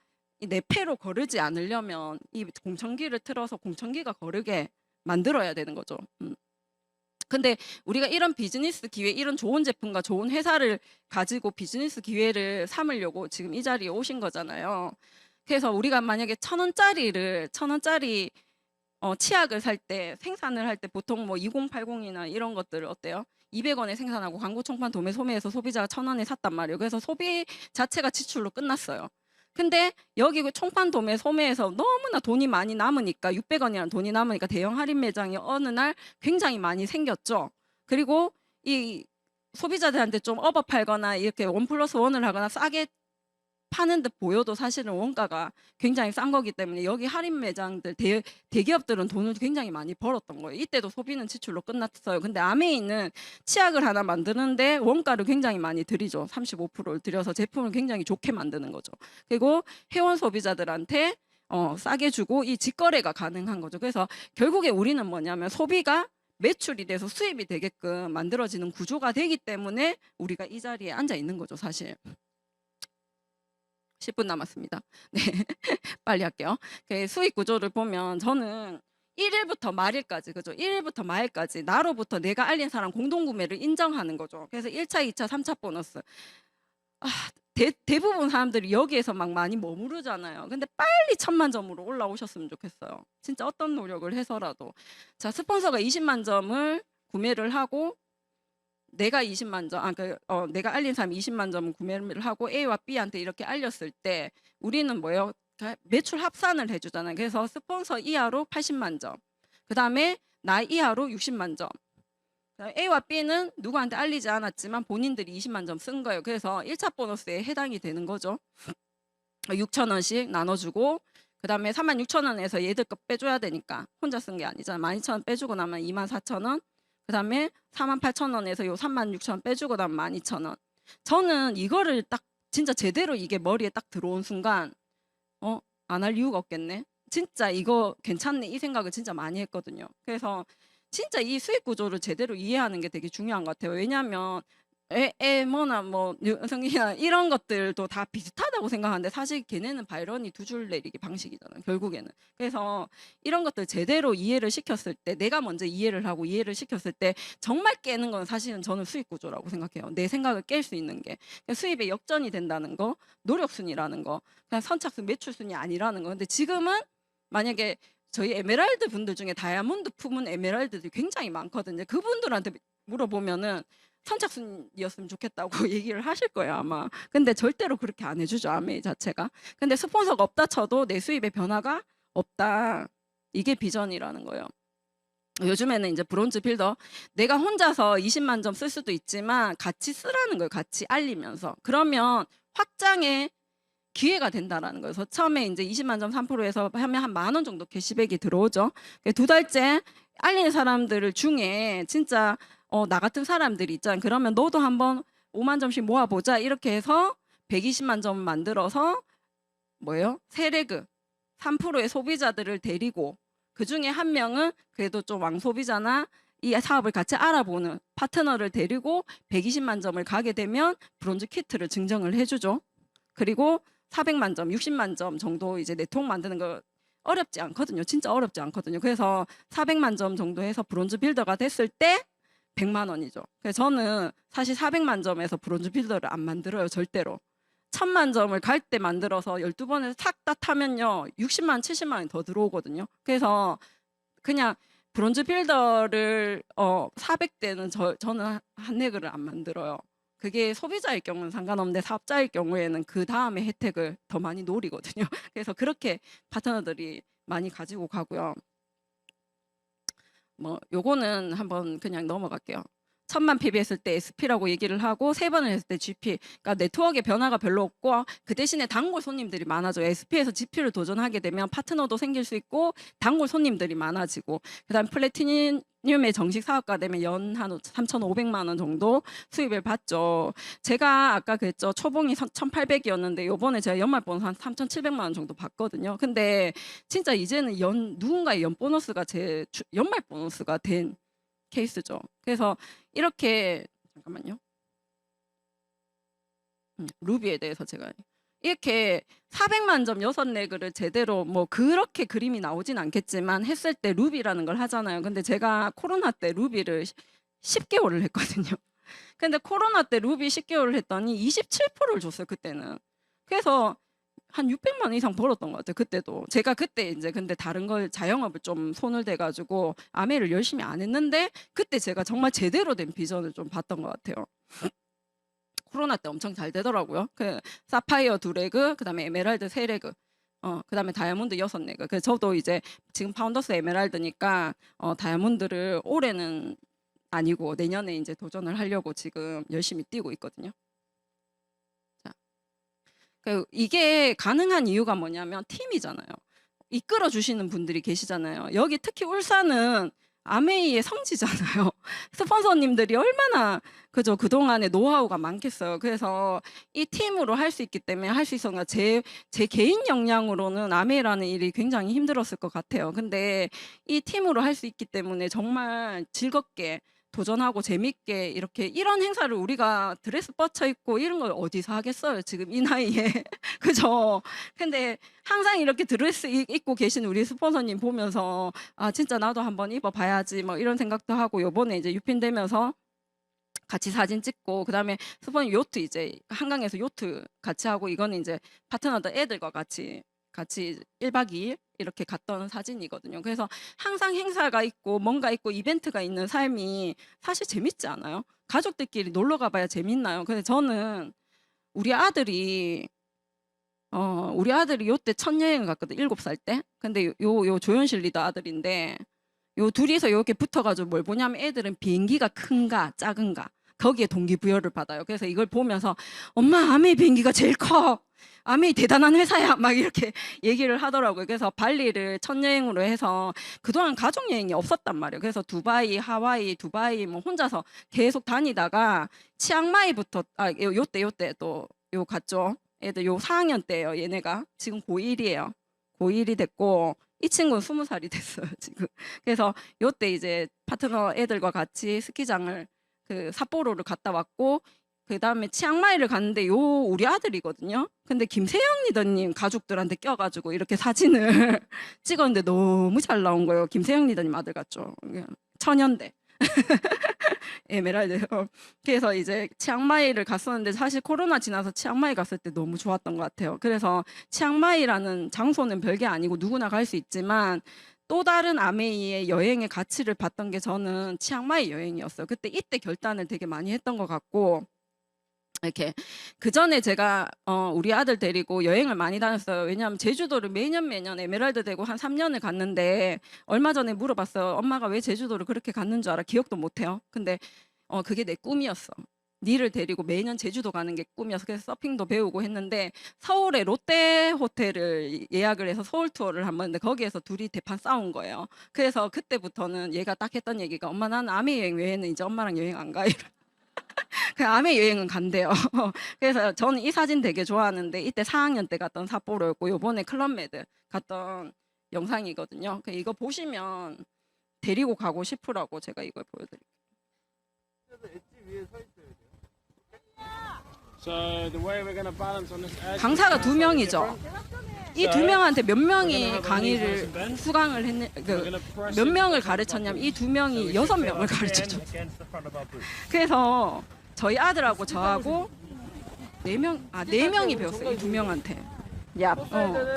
내 폐로 거르지 않으려면 이 공청기를 틀어서 공청기가 거르게 만들어야 되는 거죠. 근데 우리가 이런 비즈니스 기회, 이런 좋은 제품과 좋은 회사를 가지고 비즈니스 기회를 삼으려고 지금 이 자리에 오신 거잖아요. 그래서 우리가 만약에 1,000원짜리 치약을 살 때 생산을 할 때 보통 뭐 2080이나 이런 것들을 어때요? 200원에 생산하고 광고 총판 도매 소매에서 소비자가 1,000원에 샀단 말이에요. 그래서 소비 자체가 지출로 끝났어요. 근데 여기 그 총판 도매 소매에서 너무나 돈이 많이 남으니까 600원이라는 돈이 남으니까 대형 할인 매장이 어느 날 굉장히 많이 생겼죠. 그리고 이 소비자들한테 좀 업어 팔거나 이렇게 1+1을 하거나 싸게 파는 듯 보여도 사실은 원가가 굉장히 싼 거기 때문에 여기 할인 매장들 대기업들은 돈을 굉장히 많이 벌었던 거예요. 이때도 소비는 지출로 끝났어요. 근데 아메이는 치약을 하나 만드는데 원가를 굉장히 많이 들이죠. 35%를 들여서 제품을 굉장히 좋게 만드는 거죠. 그리고 회원 소비자들한테 싸게 주고 이 직거래가 가능한 거죠. 그래서 결국에 우리는 뭐냐면 소비가 매출이 돼서 수입이 되게끔 만들어지는 구조가 되기 때문에 우리가 이 자리에 앉아 있는 거죠, 사실. 10분 남았습니다. 네, 빨리 할게요. 그 수익 구조를 보면 저는 1일부터 말일까지, 그죠? 1일부터 말일까지 나로부터 내가 알린 사람 공동구매를 인정하는 거죠. 그래서 1차, 2차, 3차 보너스. 대부분 사람들이 여기에서 막 많이 머무르잖아요. 근데 빨리 1,000만 점으로 올라오셨으면 좋겠어요. 진짜 어떤 노력을 해서라도. 자, 스폰서가 20만 점을 구매를 하고 내가 20만 점, 내가 알린 사람이 20만 점을 구매를 하고 A와 B한테 이렇게 알렸을 때 우리는 뭐예요? 매출 합산을 해주잖아요. 그래서 스폰서 이하로 80만 점, 그 다음에 나 이하로 60만 점. A와 B는 누구한테 알리지 않았지만 본인들이 20만 점 쓴 거예요. 그래서 1차 보너스에 해당이 되는 거죠. 6,000원씩 나눠주고 그 다음에 36,000원에서 얘들 거 빼줘야 되니까 혼자 쓴 게 아니잖아요. 12,000원 빼주고 나면 24,000원. 그 다음에 48,000원에서 요 36,000원 빼주고 나면 12,000원. 저는 이거를 딱 진짜 제대로 이게 머리에 딱 들어온 순간 안 할 이유가 없겠네. 진짜 이거 괜찮네 이 생각을 진짜 많이 했거든요. 그래서 진짜 이 수익 구조를 제대로 이해하는 게 되게 중요한 것 같아요. 왜냐하면 뭐나 뭐 성이나 이런 것들도 다 비슷하다고 생각하는데 사실 걔네는 바이런이 두 줄 내리기 방식이잖아요. 결국에는. 그래서 이런 것들 제대로 이해를 시켰을 때 내가 먼저 이해를 하고 이해를 시켰을 때 정말 깨는 건 사실은 저는 수익 구조라고 생각해요. 내 생각을 깰 수 있는 게 수입의 역전이 된다는 거, 노력순이라는 거, 그냥 선착순 매출순이 아니라는 거. 근데 지금은 만약에 저희 에메랄드 분들 중에 다이아몬드 품은 에메랄드들이 굉장히 많거든요. 그분들한테 물어보면은 선착순이었으면 좋겠다고 얘기를 하실 거예요, 아마. 근데 절대로 그렇게 안 해주죠, 아메이 자체가. 근데 스폰서가 없다 쳐도 내 수입에 변화가 없다. 이게 비전이라는 거예요. 요즘에는 이제 브론즈 빌더 내가 혼자서 20만 점 쓸 수도 있지만 같이 쓰라는 거예요. 같이 알리면서. 그러면 확장의 기회가 된다라는 거예요. 그래서 처음에 이제 20만 점 3%에서 하면 한 10,000원 정도 캐시백이 들어오죠. 2달째 알리는 사람들 중에 진짜 나 같은 사람들이 있잖아요. 그러면 너도 한번 5만 점씩 모아보자. 이렇게 해서 120만 점 만들어서 뭐예요? 세레그 3%의 소비자들을 데리고 그 중에 한 명은 그래도 좀 왕소비자나 이 사업을 같이 알아보는 파트너를 데리고 120만 점을 가게 되면 브론즈 키트를 증정을 해주죠. 그리고 400만 점, 60만 점 정도 이제 네트워크 만드는 거 어렵지 않거든요. 진짜 어렵지 않거든요. 그래서 400만 점 정도 해서 브론즈 빌더가 됐을 때 100만 원이죠. 그래서 저는 사실 400만 점에서 브론즈 빌더를 안 만들어요. 절대로. 1000만 점을 갈 때 만들어서 12번에서 싹 다 타면요. 60만 원, 70만 원이 더 들어오거든요. 그래서 그냥 브론즈 빌더를 400대는 저는 한 획을 안 만들어요. 그게 소비자일 경우는 상관없는데 사업자일 경우에는 그 다음에 혜택을 더 많이 노리거든요. 그래서 그렇게 파트너들이 많이 가지고 가고요. 뭐 요거는 한번 그냥 넘어갈게요. 1000만 PB 했을 때 SP라고 얘기를 하고 3번을 했을 때 GP. 그러니까 네트워크의 변화가 별로 없고 그 대신에 단골 손님들이 많아져요. SP에서 GP를 도전하게 되면 파트너도 생길 수 있고 단골 손님들이 많아지고 그다음 플래티늄의 정식 사업가 되면 연 한 3,500만 원 정도 수입을 받죠. 제가 아까 그랬죠. 초봉이 1,800이었는데 요번에 제가 연말 보너스 한 3,700만 원 정도 받거든요. 근데 진짜 이제는 누군가의 연 보너스가 제 연말 보너스가 된 케이스죠. 그래서 이렇게 잠깐만요. 루비에 대해서 제가 이렇게 400만 점 6레그를 제대로 뭐 그렇게 그림이 나오진 않겠지만 했을 때 루비라는 걸 하잖아요. 근데 제가 코로나 때 루비를 10개월을 했거든요. 근데 코로나 때 루비 10개월을 했더니 27%를 줬어요. 그때는. 그래서 한 600만 원 이상 벌었던 것 같아요. 그때도. 제가 그때 이제 근데 다른 걸 자영업을 좀 손을 대가지고 아메를 열심히 안 했는데 그때 제가 정말 제대로 된 비전을 좀 봤던 것 같아요. 코로나 때 엄청 잘 되더라고요. 그 사파이어 2레그, 그다음에 에메랄드 3레그, 그다음에 다이아몬드 6레그. 그래서 저도 이제 지금 파운더스 에메랄드니까 다이아몬드를 올해는 아니고 내년에 이제 도전을 하려고 지금 열심히 뛰고 있거든요. 이게 가능한 이유가 뭐냐면 팀이잖아요. 이끌어 주시는 분들이 계시잖아요. 여기 특히 울산은 아메이의 성지잖아요. 스폰서님들이 얼마나 그동안에 노하우가 많겠어요. 그래서 이 팀으로 할 수 있기 때문에 할 수 있었나 제 개인 역량으로는 아메이라는 일이 굉장히 힘들었을 것 같아요. 근데 이 팀으로 할 수 있기 때문에 정말 즐겁게 도전하고 재밌게 이렇게 이런 행사를 우리가 드레스 뻗쳐 입고 이런 걸 어디서 하겠어요 지금 이 나이에. 그죠? 근데 항상 이렇게 드레스 입고 계신 우리 스폰서님 보면서 아 진짜 나도 한번 입어봐야지 뭐 이런 생각도 하고 요번에 이제 유핀 되면서 같이 사진 찍고 그다음에 스폰서 요트 이제 한강에서 요트 같이 하고 이거는 이제 파트너들 애들과 같이 1박 2일 이렇게 갔던 사진이거든요. 그래서 항상 행사가 있고 뭔가 있고 이벤트가 있는 삶이 사실 재밌지 않아요? 가족들끼리 놀러 가봐야 재밌나요? 근데 저는 우리 아들이 요때 첫 여행을 갔거든. 7살 때. 근데 요 조현실 리더 아들인데 요 둘이서 이렇게 붙어가지고 뭘 보냐면 애들은 비행기가 큰가 작은가 거기에 동기부여를 받아요. 그래서 이걸 보면서 엄마 아메이 비행기가 제일 커. 아메이 대단한 회사야. 막 이렇게 얘기를 하더라고요. 그래서 발리를 첫 여행으로 해서 그동안 가족 여행이 없었단 말이에요. 그래서 두바이, 하와이, 두바이 뭐 혼자서 계속 다니다가 치앙마이부터 요때 또 요 갔죠. 애들 요 4학년 때예요. 얘네가 지금 고1이에요. 고1이 됐고 이 친구는 20살이 됐어요 지금. 그래서 요때 이제 파트너 애들과 같이 스키장을 그 삿포로를 갔다 왔고 그 다음에 치앙마이를 갔는데 요 우리 아들이거든요. 근데 김세영 리더님 가족들한테 껴가지고 이렇게 사진을 찍었는데 너무 잘 나온 거예요. 김세영 리더님 아들 같죠. 천연대. 에메랄드. 그래서 이제 치앙마이를 갔었는데 사실 코로나 지나서 치앙마이 갔을 때 너무 좋았던 것 같아요. 그래서 치앙마이라는 장소는 별게 아니고 누구나 갈 수 있지만 또 다른 아메이의 여행의 가치를 봤던 게 저는 치앙마이 여행이었어요. 그때 이때 결단을 되게 많이 했던 것 같고 이렇게 그 전에 제가 우리 아들 데리고 여행을 많이 다녔어요. 왜냐하면 제주도를 매년 에메랄드 대고 한 3년을 갔는데 얼마 전에 물어봤어요. 엄마가 왜 제주도를 그렇게 갔는 줄 알아? 기억도 못해요. 근데 그게 내 꿈이었어. 니를 데리고 매년 제주도 가는 게 꿈이어서 그래서 서핑도 배우고 했는데 서울에 롯데 호텔을 예약을 해서 서울 투어를 한 번 했는데 거기에서 둘이 대판 싸운 거예요. 그래서 그때부터는 얘가 딱 했던 얘기가 엄마 나는 아메 여행 외에는 이제 엄마랑 여행 안 가. 그 아메 여행은 간대요. 그래서 저는 이 사진 되게 좋아하는데 이때 4학년 때 갔던 삿포로였고 요번에 클럽메드 갔던 영상이거든요. 이거 보시면 데리고 가고 싶으라고 제가 이걸 보여드릴게요. 강사가 2명이죠. 이 2명한테 몇 명이 강의를 수강을 했는 몇 명을 가르쳤냐면 이 2명이 6명을 가르쳐줬어요. 그래서 저희 아들하고 저하고 4명이 배웠어요. 이 2명한테.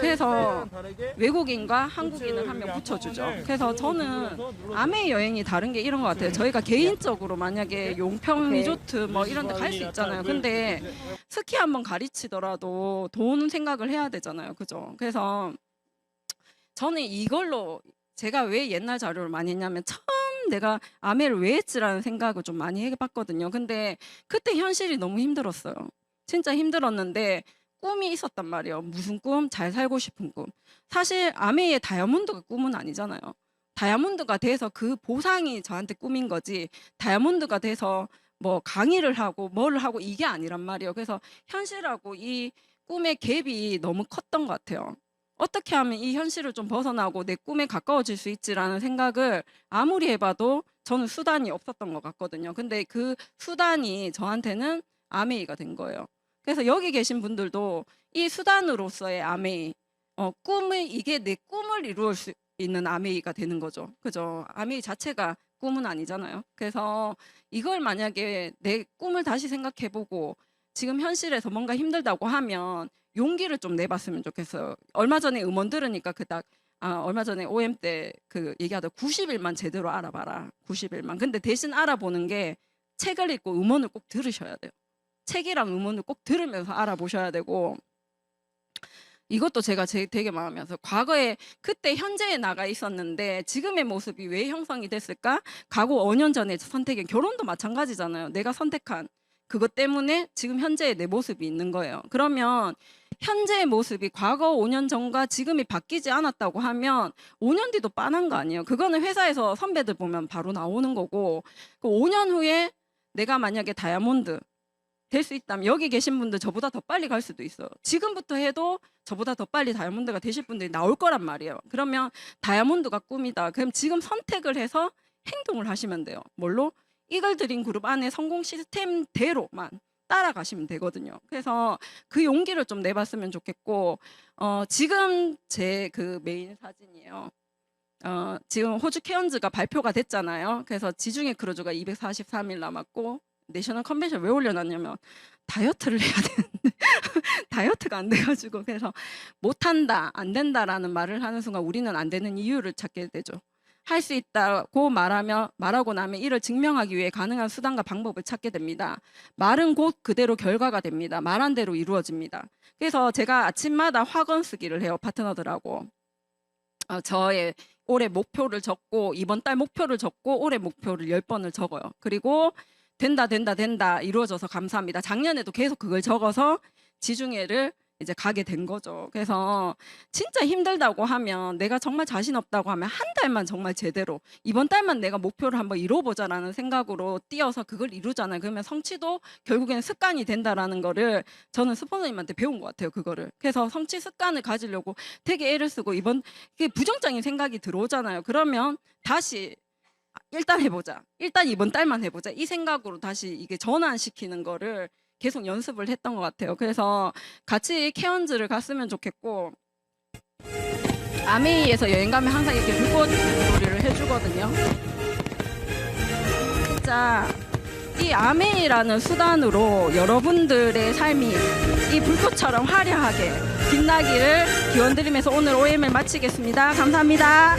그래서 외국인과 한국인을 한 명 붙여주죠. 그래서 저는 아메 여행이 다른 게 이런 것 같아요. 저희가 개인적으로 만약에 용평 리조트 뭐 이런 데 갈 수 있잖아요. 근데 스키 한번 가르치더라도 돈 생각을 해야 되잖아요. 그죠? 그래서 저는 이걸로 제가 왜 옛날 자료를 많이 했냐면 처음 내가 아메를 왜 했지라는 생각을 좀 많이 해봤거든요. 근데 그때 현실이 너무 힘들었어요. 진짜 힘들었는데 꿈이 있었단 말이에요. 무슨 꿈? 잘 살고 싶은 꿈. 사실 아메의 다이아몬드가 꿈은 아니잖아요. 다이아몬드가 돼서 그 보상이 저한테 꿈인 거지 다이아몬드가 돼서 뭐 강의를 하고 뭘 하고 이게 아니란 말이에요. 그래서 현실하고 이 꿈의 갭이 너무 컸던 것 같아요. 어떻게 하면 이 현실을 좀 벗어나고 내 꿈에 가까워질 수 있지라는 생각을 아무리 해봐도 저는 수단이 없었던 것 같거든요. 근데 그 수단이 저한테는 아메이가 된 거예요. 그래서 여기 계신 분들도 이 수단으로서의 아메이, 이게 내 꿈을 이루어 수 있는 아메이가 되는 거죠. 그죠? 아메이 자체가 꿈은 아니잖아요. 그래서 이걸 만약에 내 꿈을 다시 생각해보고 지금 현실에서 뭔가 힘들다고 하면 용기를 좀 내봤으면 좋겠어요. 얼마 전에 음원 들으니까 얼마 전에 OM 때 그 얘기하다 90일만 제대로 알아봐라. 90일만. 근데 대신 알아보는 게 책을 읽고 음원을 꼭 들으셔야 돼요. 책이랑 음원을 꼭 들으면서 알아보셔야 되고 이것도 제가 되게 마음에 와서 과거에 그때 현재에 나가 있었는데 지금의 모습이 왜 형성이 됐을까? 과거 5년 전에 선택한 결혼도 마찬가지잖아요. 내가 선택한 그것 때문에 지금 현재의 내 모습이 있는 거예요. 그러면 현재의 모습이 과거 5년 전과 지금이 바뀌지 않았다고 하면 5년 뒤도 빤한 거 아니에요. 그거는 회사에서 선배들 보면 바로 나오는 거고 그 5년 후에 내가 만약에 다이아몬드 될 수 있다면 여기 계신 분들 저보다 더 빨리 갈 수도 있어요. 지금부터 해도 저보다 더 빨리 다이아몬드가 되실 분들이 나올 거란 말이에요. 그러면 다이아몬드가 꿈이다. 그럼 지금 선택을 해서 행동을 하시면 돼요. 뭘로? 이글 드림 그룹 안에 성공 시스템대로만 따라가시면 되거든요. 그래서 그 용기를 좀 내봤으면 좋겠고 지금 제 그 메인 사진이에요. 지금 호주 케언즈가 발표가 됐잖아요. 그래서 지중해 크루즈가 243일 남았고 내셔널 컨벤션 왜 올려놨냐면 다이어트를 해야 되는데 다이어트가 안 돼가지고 그래서 못한다 안 된다라는 말을 하는 순간 우리는 안 되는 이유를 찾게 되죠. 할 수 있다고 말하고 나면 이를 증명하기 위해 가능한 수단과 방법을 찾게 됩니다. 말은 곧 그대로 결과가 됩니다. 말한 대로 이루어집니다. 그래서 제가 아침마다 확언 쓰기를 해요. 파트너들하고. 저의 올해 목표를 적고 이번 달 목표를 적고 올해 목표를 10번을 적어요. 그리고 된다 이루어져서 감사합니다. 작년에도 계속 그걸 적어서 지중해를 이제 가게 된 거죠. 그래서 진짜 힘들다고 하면 내가 정말 자신 없다고 하면 한 달만 정말 제대로 이번 달만 내가 목표를 한번 이뤄보자라는 생각으로 뛰어서 그걸 이루잖아요. 그러면 성취도 결국에는 습관이 된다라는 거를 저는 스폰서님한테 배운 것 같아요. 그거를. 그래서 성취 습관을 가지려고 되게 애를 쓰고 이게 부정적인 생각이 들어오잖아요. 그러면 다시 일단 해보자. 일단 이번 달만 해보자. 이 생각으로 다시 이게 전환시키는 거를 계속 연습을 했던 것 같아요. 그래서 같이 케언즈를 갔으면 좋겠고, 아메이에서 여행 가면 항상 이렇게 불꽃 놀이를 해주거든요. 진짜 이 아메이라는 수단으로 여러분들의 삶이 이 불꽃처럼 화려하게 빛나기를 기원드리면서 오늘 OM을 마치겠습니다. 감사합니다.